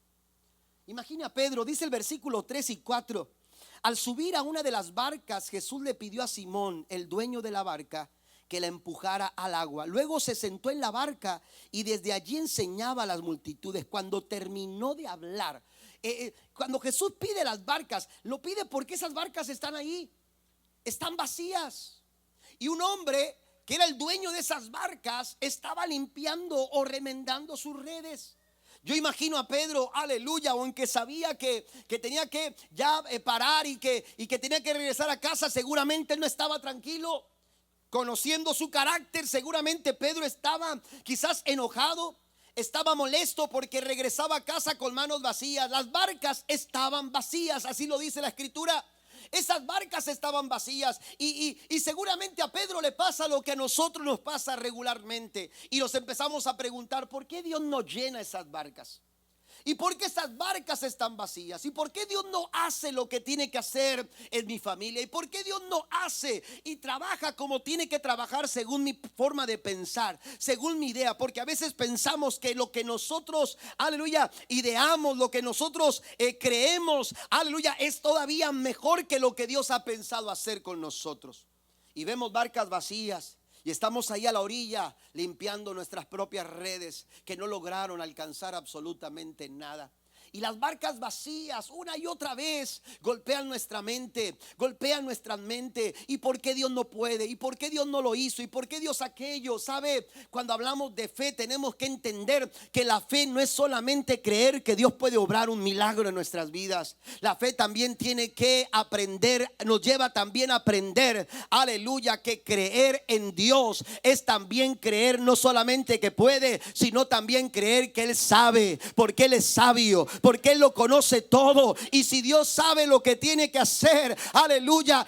Imagina a Pedro, dice el versículo 3 y 4. Al subir a una de las barcas, Jesús le pidió a Simón, el dueño de la barca, que la empujara al agua. Luego se sentó en la barca y desde allí enseñaba a las multitudes. Cuando terminó de hablar, cuando Jesús pide las barcas, lo pide porque esas barcas están ahí, están vacías. Y un hombre que era el dueño de esas barcas estaba limpiando o remendando sus redes. Yo imagino a Pedro, aleluya, aunque sabía que tenía que ya parar y que tenía que regresar a casa, seguramente él no estaba tranquilo. Conociendo su carácter, seguramente Pedro estaba quizás enojado, estaba molesto porque regresaba a casa con manos vacías. Las barcas estaban vacías, así lo dice la escritura. Esas barcas estaban vacías y seguramente a Pedro le pasa lo que a nosotros nos pasa regularmente. Y nos empezamos a preguntar: ¿por qué Dios no llena esas barcas? ¿Y por qué estas barcas están vacías? ¿Y por qué Dios no hace lo que tiene que hacer en mi familia? ¿Y por qué Dios no hace y trabaja como tiene que trabajar según mi forma de pensar, según mi idea? Porque a veces pensamos que lo que nosotros, aleluya, ideamos, lo que nosotros creemos, aleluya, es todavía mejor que lo que Dios ha pensado hacer con nosotros. Y vemos barcas vacías. Y estamos ahí a la orilla limpiando nuestras propias redes que no lograron alcanzar absolutamente nada. Y las barcas vacías una y otra vez golpean nuestra mente, golpean nuestra mente. ¿Y por qué Dios no puede? ¿Y por qué Dios no lo hizo? ¿Y por qué Dios aquello? ¿Sabe? Cuando hablamos de fe tenemos que entender que la fe no es solamente creer que Dios puede obrar un milagro en nuestras vidas. La fe también tiene que aprender, nos lleva también a aprender, aleluya, que creer en Dios es también creer no solamente que puede, sino también creer que Él sabe, porque Él es sabio, porque Él lo conoce todo. Y si Dios sabe lo que tiene que hacer, aleluya,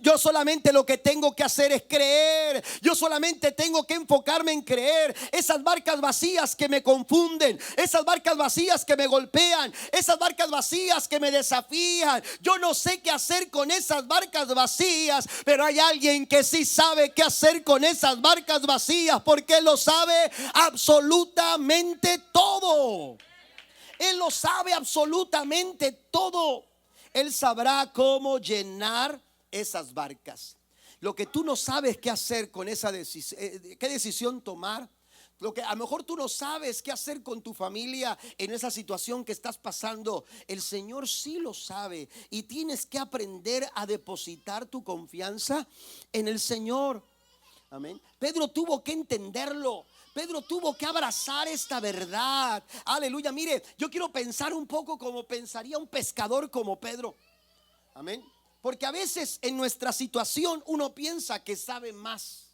yo solamente lo que tengo que hacer es creer. Yo solamente tengo que enfocarme en creer. Esas barcas vacías que me confunden, esas barcas vacías que me golpean, esas barcas vacías que me desafían, yo no sé qué hacer con esas barcas vacías, pero hay alguien que sí sabe qué hacer con esas barcas vacías, porque Él lo sabe absolutamente todo. Él lo sabe absolutamente todo. Él sabrá cómo llenar esas barcas. Lo que tú no sabes qué hacer con esa decisión, qué decisión tomar, lo que a lo mejor tú no sabes qué hacer con tu familia en esa situación que estás pasando, el Señor sí lo sabe. Y tienes que aprender a depositar tu confianza en el Señor. Amén. Pedro tuvo que entenderlo. Pedro tuvo que abrazar esta verdad. Aleluya. Mire, yo quiero pensar un poco como pensaría un pescador como Pedro. Amén. Porque a veces en nuestra situación uno piensa que sabe más.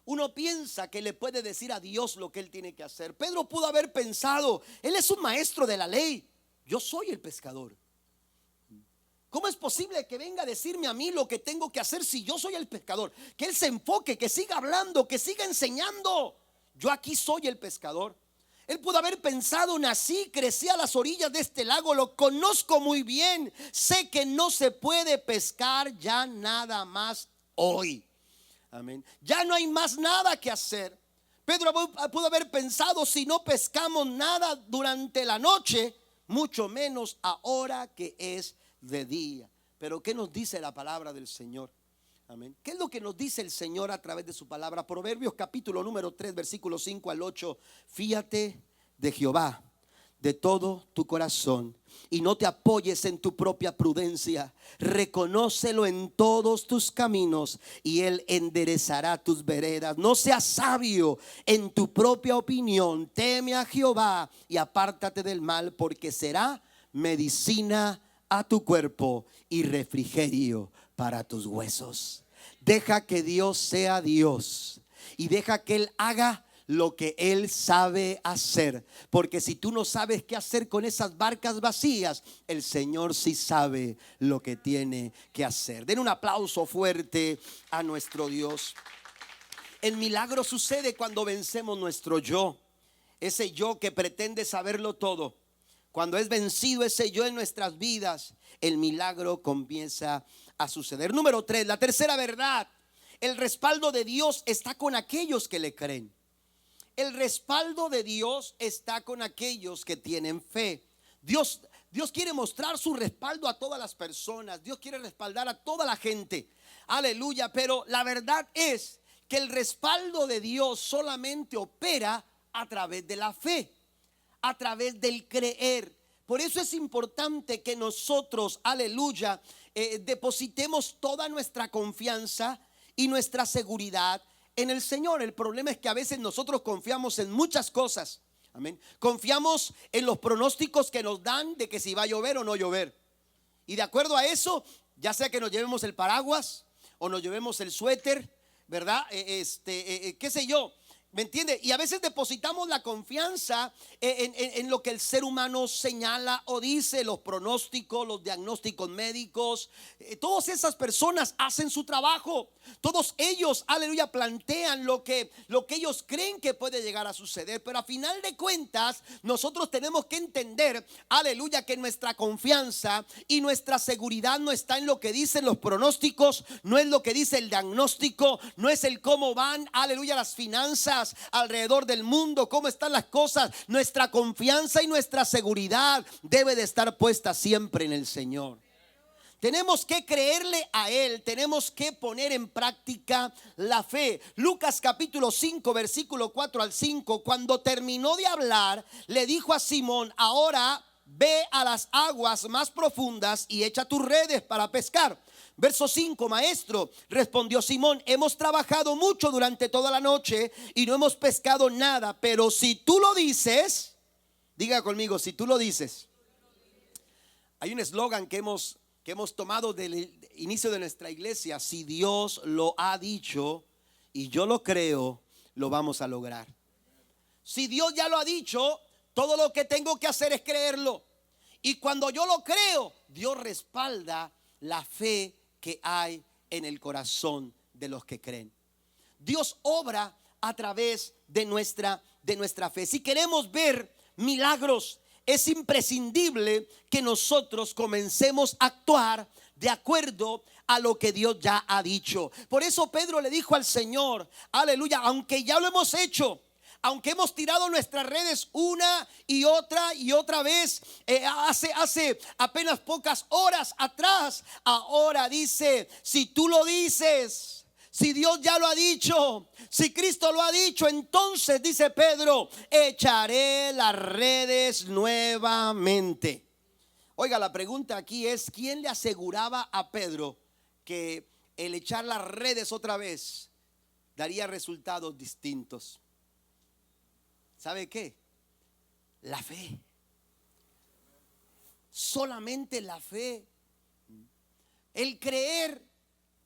Uno piensa que le puede decir a Dios lo que Él tiene que hacer. Pedro pudo haber pensado, Él es un maestro de la ley, yo soy el pescador. ¿Cómo es posible que venga a decirme a mí lo que tengo que hacer si yo soy el pescador? Que Él se enfoque, que siga hablando, que siga enseñando. Yo aquí soy el pescador. Él pudo haber pensado, nací, crecí a las orillas de este lago, lo conozco muy bien, sé que no se puede pescar ya nada más hoy. Amén. Ya no hay más nada que hacer. Pedro pudo haber pensado, si no pescamos nada durante la noche, mucho menos ahora que es de día. Pero ¿qué nos dice la palabra del Señor? Amén. ¿Qué es lo que nos dice el Señor a través de su palabra? Proverbios capítulo número 3, versículos 5 al 8. Fíate de Jehová de todo tu corazón y no te apoyes en tu propia prudencia. Reconócelo en todos tus caminos y Él enderezará tus veredas. No seas sabio en tu propia opinión. Teme a Jehová y apártate del mal, porque será medicina a tu cuerpo y refrigerio para tus huesos. Deja que Dios sea Dios y deja que Él haga lo que Él sabe hacer, porque si tú no sabes qué hacer con esas barcas vacías, el Señor sí sabe lo que tiene que hacer. Den un aplauso fuerte a nuestro Dios. El milagro sucede cuando vencemos nuestro yo, ese yo que pretende saberlo todo. Cuando es vencido ese yo en nuestras vidas, el milagro comienza a suceder. Número 3, la tercera verdad: el respaldo de Dios está con aquellos que le creen. El respaldo de Dios está con aquellos que tienen fe. Dios quiere mostrar su respaldo a todas las personas. Dios quiere respaldar a toda la gente. Aleluya. Pero la verdad es que el respaldo de Dios solamente opera a través de la fe, a través del creer. Por eso es importante que nosotros, aleluya, depositemos toda nuestra confianza y nuestra seguridad en el Señor. El problema es que a veces nosotros confiamos en muchas cosas. Amén. Confiamos en los pronósticos que nos dan de que si va a llover o no llover. Y de acuerdo a eso, ya sea que nos llevemos el paraguas o nos llevemos el suéter, ¿verdad? Qué sé yo. ¿Me entiende? Y a veces depositamos la confianza en lo que el ser humano señala o dice, los pronósticos, los diagnósticos médicos. Todas esas personas hacen su trabajo. Todos ellos, aleluya, plantean lo que ellos creen que puede llegar a suceder. Pero a final de cuentas, nosotros tenemos que entender, aleluya, que nuestra confianza y nuestra seguridad no está en lo que dicen los pronósticos, no es lo que dice el diagnóstico, no es el cómo van, aleluya, las finanzas alrededor del mundo, cómo están las cosas. Nuestra confianza y nuestra seguridad debe de estar puesta siempre en el Señor. Tenemos que creerle a Él, tenemos que poner en práctica la fe. Lucas capítulo 5 versículo 4 al 5, cuando terminó de hablar, le dijo a Simón: ahora ve a las aguas más profundas y echa tus redes para pescar. Verso 5: maestro, respondió Simón, hemos trabajado mucho durante toda la noche y no hemos pescado nada, pero si tú lo dices, diga conmigo, si tú lo dices. Hay un eslogan que hemos tomado del inicio de nuestra iglesia: si Dios lo ha dicho y yo lo creo, lo vamos a lograr. Si Dios ya lo ha dicho, todo lo que tengo que hacer es creerlo. Y cuando yo lo creo, Dios respalda la fe que hay en el corazón de los que creen. Dios obra a través de nuestra fe. Si queremos ver milagros, es imprescindible que nosotros comencemos a actuar de acuerdo a lo que Dios ya ha dicho. Por eso Pedro le dijo al Señor, aleluya, aunque ya lo hemos hecho, aunque hemos tirado nuestras redes una y otra vez, hace apenas pocas horas atrás, ahora dice, si tú lo dices, si Dios ya lo ha dicho, si Cristo lo ha dicho, entonces dice Pedro, echaré las redes nuevamente. Oiga, la pregunta aquí es, ¿quién le aseguraba a Pedro que el echar las redes otra vez daría resultados distintos? ¿Sabe qué? La fe. Solamente la fe. El creer.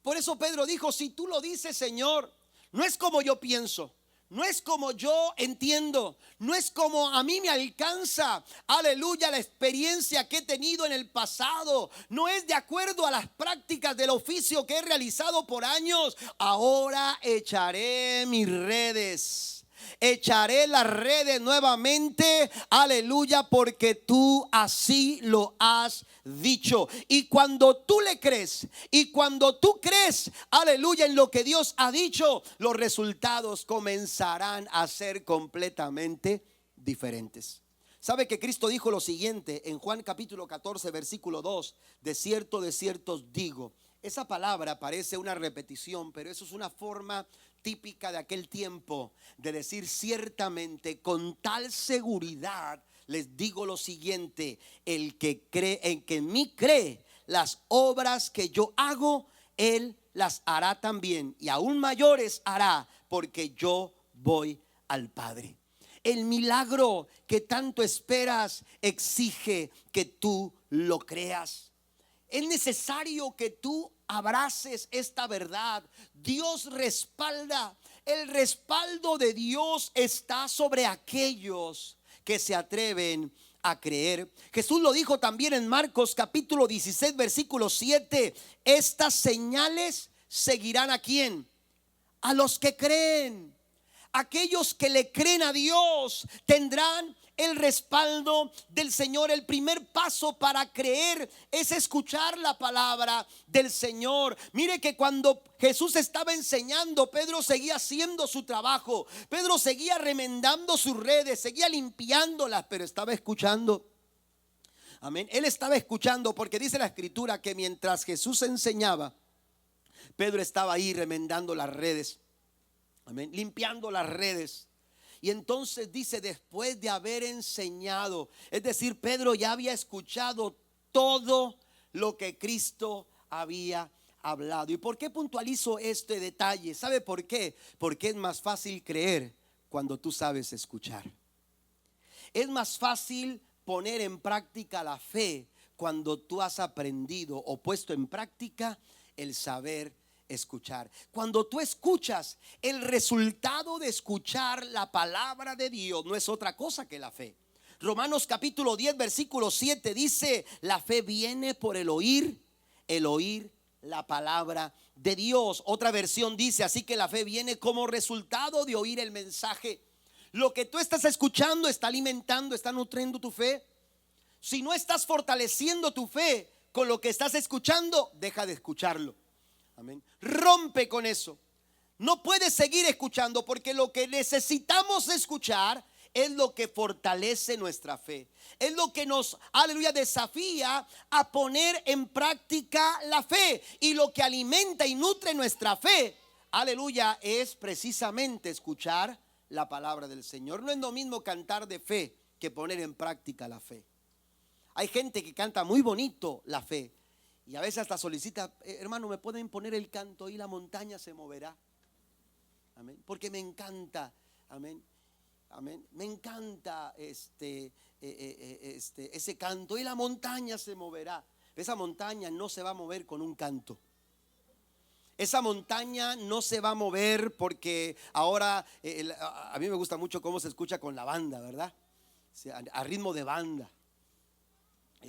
Por eso Pedro dijo, si tú lo dices, Señor, no es como yo pienso, no es como yo entiendo, no es como a mí me alcanza, aleluya, la experiencia que he tenido en el pasado, no es de acuerdo a las prácticas del oficio que he realizado por años. Ahora echaré mis redes. Echaré las redes nuevamente, aleluya, porque tú así lo has dicho. Y cuando tú le crees, y cuando tú crees, aleluya, en lo que Dios ha dicho, los resultados comenzarán a ser completamente diferentes. ¿Sabe que Cristo dijo lo siguiente en Juan capítulo 14 versículo 2? De cierto os digo. Esa palabra parece una repetición, pero eso es una forma típica de aquel tiempo de decir ciertamente, con tal seguridad les digo lo siguiente: el que cree, en que en mí cree, las obras que yo hago, él las hará también, y aún mayores hará, porque yo voy al Padre. El milagro que tanto esperas exige que tú lo creas. Es necesario que tú abraces esta verdad. Dios respalda. El respaldo de Dios está sobre aquellos que se atreven a creer. Jesús lo dijo también en Marcos capítulo 16 versículo 7. Estas señales seguirán ¿a quién? A los que creen. Aquellos que le creen a Dios tendrán el respaldo del Señor. El primer paso para creer es escuchar la palabra del Señor. Mire que cuando Jesús estaba enseñando, Pedro seguía haciendo su trabajo. Pedro seguía remendando sus redes, seguía limpiándolas, pero estaba escuchando. Amén. Él estaba escuchando, porque dice la escritura que mientras Jesús enseñaba, Pedro estaba ahí remendando las redes. Amén. Limpiando las redes. Y entonces dice, después de haber enseñado, es decir, Pedro ya había escuchado todo lo que Cristo había hablado. ¿Y por qué puntualizo este detalle? ¿Sabe por qué? Porque es más fácil creer cuando tú sabes escuchar. Es más fácil poner en práctica la fe cuando tú has aprendido o puesto en práctica el saber escuchar. Cuando tú escuchas, el resultado de escuchar la palabra de Dios no es otra cosa que la fe. Romanos capítulo 10 versículo 7 dice: la fe viene por el oír la palabra de Dios. Otra versión dice: así que la fe viene como resultado de oír el mensaje. Lo que tú estás escuchando está alimentando, está nutriendo tu fe. Si no estás fortaleciendo tu fe con lo que estás escuchando, deja de escucharlo. Amén. Rompe con eso. No puedes seguir escuchando, porque lo que necesitamos escuchar es lo que fortalece nuestra fe. Es lo que nos, aleluya, desafía a poner en práctica la fe. Y lo que alimenta y nutre nuestra fe, aleluya, es precisamente escuchar la palabra del Señor. No es lo mismo cantar de fe que poner en práctica la fe. Hay gente que canta muy bonito la fe y a veces hasta solicita: hermano, ¿me pueden poner el canto y la montaña se moverá? Amén. Porque me encanta, amén, amén, me encanta ese canto y la montaña se moverá. Esa montaña no se va a mover con un canto. Esa montaña no se va a mover porque ahora a mí me gusta mucho cómo se escucha con la banda, ¿verdad? A ritmo de banda,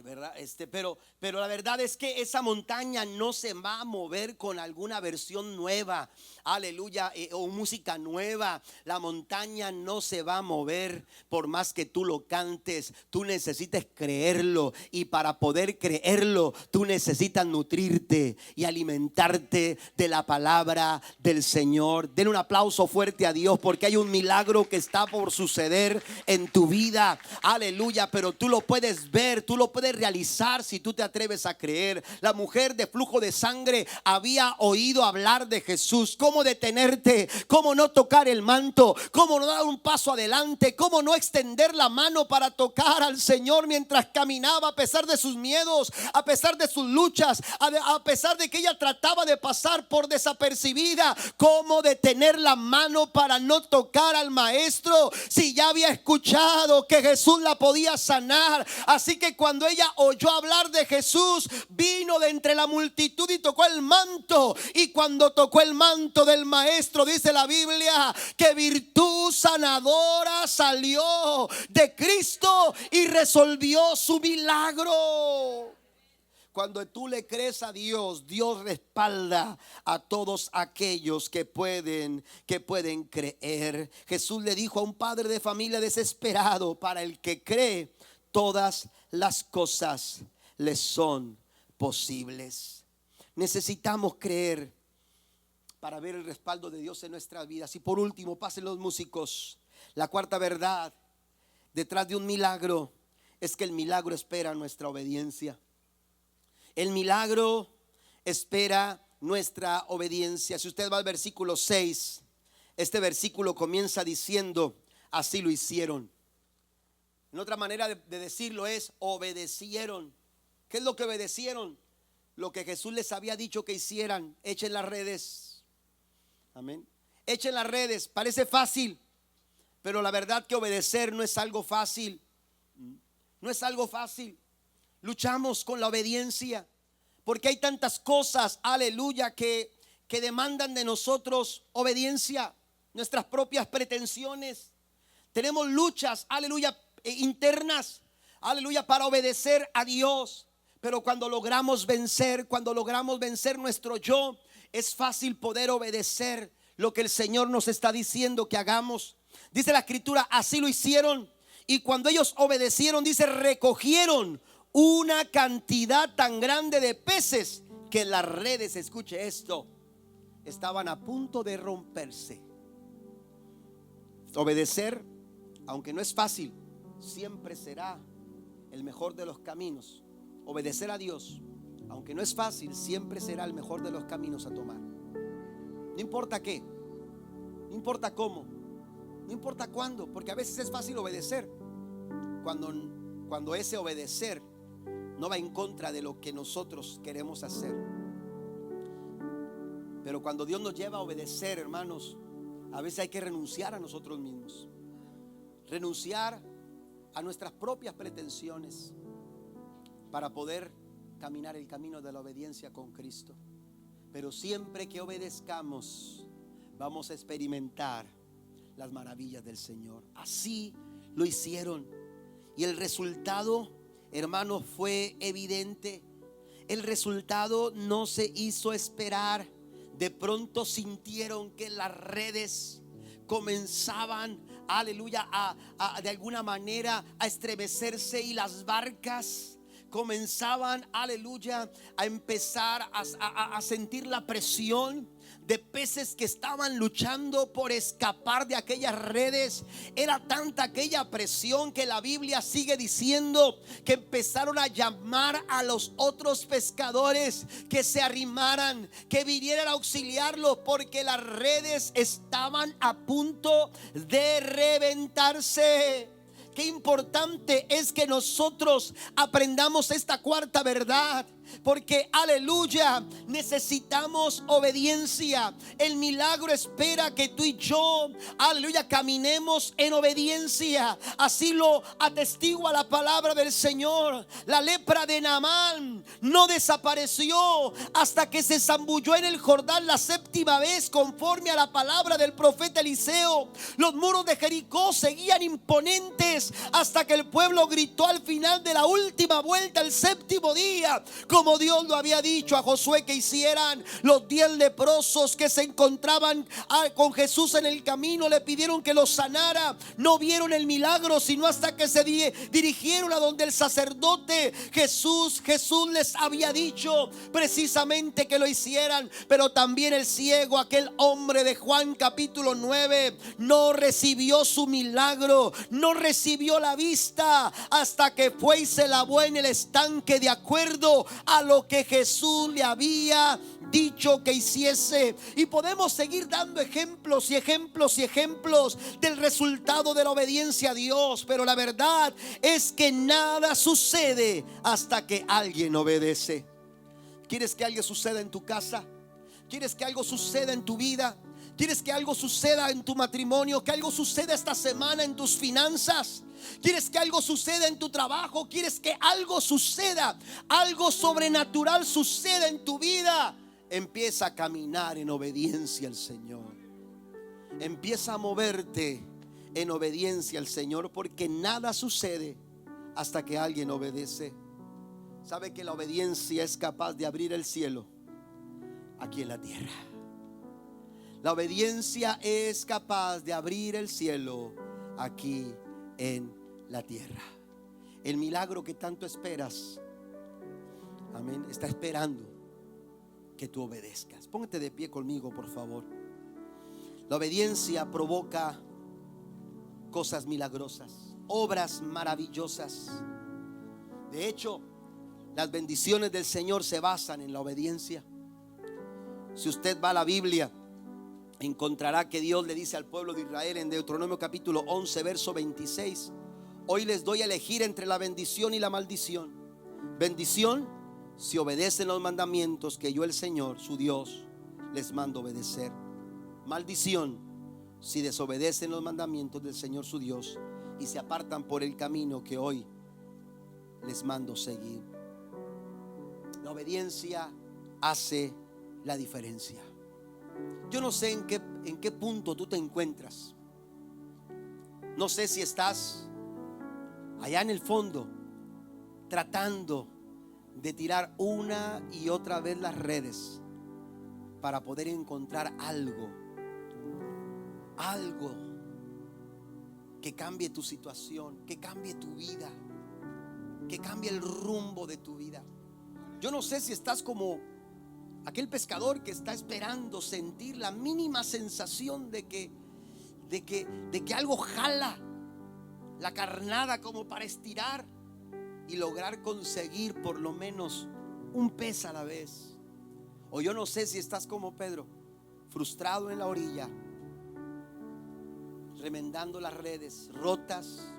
¿verdad? Pero la verdad es que esa montaña no se va a mover con alguna versión nueva, aleluya, o música nueva. La montaña no se va a mover por más que tú lo cantes. Tú necesitas creerlo, y para poder creerlo tú necesitas nutrirte y alimentarte de la palabra del Señor. Denle un aplauso fuerte a Dios, porque hay un milagro que está por suceder en tu vida, aleluya. Pero tú lo puedes ver, tú lo puedes realizar si tú te atreves a creer. La mujer de flujo de sangre había oído hablar de Jesús. ¿Cómo detenerte? ¿Cómo no tocar el manto? ¿Cómo no dar un paso adelante? ¿Cómo no extender la mano para tocar al Señor mientras caminaba, a pesar de sus miedos, a pesar de sus luchas, a pesar de que ella trataba de pasar por desapercibida? ¿Cómo detener la mano para no tocar al maestro si ya había escuchado que Jesús la podía sanar? Así que cuando ella oyó hablar de Jesús, vino de entre la multitud y tocó el manto. Y cuando tocó el manto del maestro, dice la Biblia que virtud sanadora salió de Cristo y resolvió su milagro. Cuando tú le crees a Dios, Dios respalda a todos aquellos que pueden creer. Jesús le dijo a un padre de familia desesperado: para el que cree, todas las cosas le son posibles. Necesitamos creer para ver el respaldo de Dios en nuestras vidas. Y por último, pasen los músicos, la cuarta verdad detrás de un milagro es que el milagro espera nuestra obediencia. El milagro espera nuestra obediencia. Si usted va al versículo 6, este versículo comienza diciendo: así lo hicieron. En otra manera de decirlo es: obedecieron. ¿Qué es lo que obedecieron? Lo que Jesús les había dicho que hicieran. Echen las redes. Amén. Echen las redes. Parece fácil, pero la verdad que obedecer no es algo fácil. No es algo fácil. Luchamos con la obediencia porque hay tantas cosas, aleluya, que demandan de nosotros obediencia. Nuestras propias pretensiones. Tenemos luchas, aleluya, internas, aleluya, para obedecer a Dios. Pero cuando logramos vencer nuestro yo, es fácil poder obedecer lo que el Señor nos está diciendo que hagamos. Dice la escritura: así lo hicieron. Y cuando ellos obedecieron, dice, recogieron una cantidad tan grande de peces que las redes, escuche esto, estaban a punto de romperse. Obedecer, aunque no es fácil, siempre será el mejor de los caminos. Obedecer a Dios, aunque no es fácil, siempre será el mejor de los caminos a tomar. No importa qué, no importa cómo, no importa cuándo, porque a veces es fácil obedecer cuando ese obedecer no va en contra de lo que nosotros queremos hacer. Pero cuando Dios nos lleva a obedecer, hermanos, a veces hay que renunciar a nosotros mismos, renunciar a nuestras propias pretensiones para poder caminar el camino de la obediencia con Cristo. Pero siempre que obedezcamos, vamos a experimentar las maravillas del Señor. Así lo hicieron. Y el resultado, hermanos, fue evidente. El resultado no se hizo esperar. De pronto sintieron que las redes comenzaban, aleluya, de alguna manera a estremecerse, y las barcas comenzaban, aleluya, a empezar a sentir la presión de peces que estaban luchando por escapar de aquellas redes. Era tanta aquella presión que la Biblia sigue diciendo que empezaron a llamar a los otros pescadores que se arrimaran, que vinieran a auxiliarlos, porque las redes estaban a punto de reventarse. Qué importante es que nosotros aprendamos esta cuarta verdad, porque aleluya, necesitamos obediencia. El milagro espera que tú y yo, aleluya, caminemos en obediencia. Así lo atestigua la palabra del Señor. La lepra de Naamán no desapareció hasta que se zambulló en el Jordán la séptima vez, conforme a la palabra del profeta Eliseo. Los muros de Jericó seguían imponentes hasta que el pueblo gritó al final de la última vuelta, el séptimo día, como Dios lo había dicho a Josué que hicieran. Los 10 leprosos que se encontraban con Jesús en el camino le pidieron que los sanara. No vieron el milagro sino hasta que se dirigieron a donde el sacerdote. Jesús les había dicho precisamente que lo hicieran. Pero también el ciego, aquel hombre de Juan capítulo 9, no recibió su milagro, no recibió la vista hasta que fue y se lavó en el estanque, de acuerdo a lo que Jesús le había dicho que hiciese. Y podemos seguir dando ejemplos y ejemplos y ejemplos del resultado de la obediencia a Dios. Pero la verdad es que nada sucede hasta que alguien obedece. ¿Quieres que algo suceda en tu casa? ¿Quieres que algo suceda en tu vida? ¿Quieres que algo suceda en tu matrimonio? ¿Que algo suceda esta semana en tus finanzas? ¿Quieres que algo suceda en tu trabajo? ¿Quieres que algo suceda, algo sobrenatural suceda en tu vida? Empieza a caminar en obediencia al Señor. Empieza a moverte en obediencia al Señor, porque nada sucede hasta que alguien obedece. ¿Sabe que la obediencia es capaz de abrir el cielo aquí en la tierra? La obediencia es capaz de abrir el cielo aquí en la tierra. El milagro que tanto esperas, amén, está esperando que tú obedezcas. Póngate de pie conmigo, por favor. La obediencia provoca cosas milagrosas, obras maravillosas. De hecho, las bendiciones del Señor se basan en la obediencia. Si usted va a la Biblia, encontrará que Dios le dice al pueblo de Israel en Deuteronomio capítulo 11 verso 26: hoy les doy a elegir entre la bendición y la maldición. Bendición si obedecen los mandamientos que yo, el Señor su Dios, les mando obedecer. Maldición si desobedecen los mandamientos del Señor su Dios y se apartan por el camino que hoy les mando seguir. La obediencia hace la diferencia. Yo no sé en qué punto tú te encuentras. No sé si estás allá en el fondo tratando de tirar una y otra vez las redes para poder encontrar algo que cambie tu situación, que cambie tu vida, que cambie el rumbo de tu vida. Yo no sé si estás como aquel pescador que está esperando sentir la mínima sensación de que algo jala la carnada como para estirar y lograr conseguir por lo menos un pez a la vez. O yo no sé si estás como Pedro, frustrado en la orilla, remendando las redes, rotas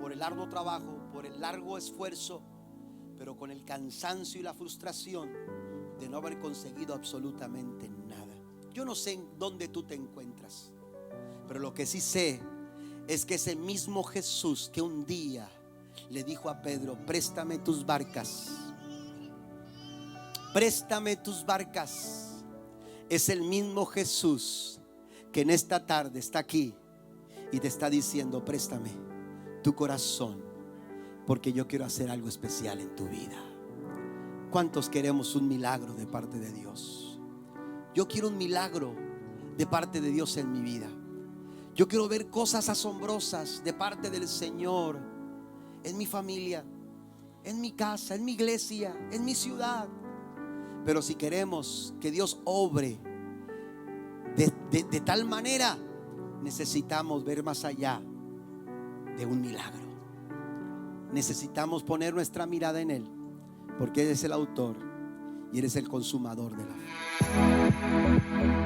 por el arduo trabajo, por el largo esfuerzo, pero con el cansancio y la frustración de no haber conseguido absolutamente nada. Yo no sé en dónde tú te encuentras, pero lo que sí sé es que ese mismo Jesús que un día le dijo a Pedro: préstame tus barcas, préstame tus barcas, es el mismo Jesús que en esta tarde está aquí y te está diciendo: préstame tu corazón, porque yo quiero hacer algo especial en tu vida. ¿Cuántos queremos un milagro de parte de Dios? Yo quiero un milagro de parte de Dios en mi vida. Yo quiero ver cosas asombrosas de parte del Señor en mi familia, en mi casa, en mi iglesia, en mi ciudad. Pero si queremos que Dios obre de tal manera, necesitamos ver más allá de un milagro. Necesitamos poner nuestra mirada en Él, porque Él es el autor y Él es el consumador de la fe.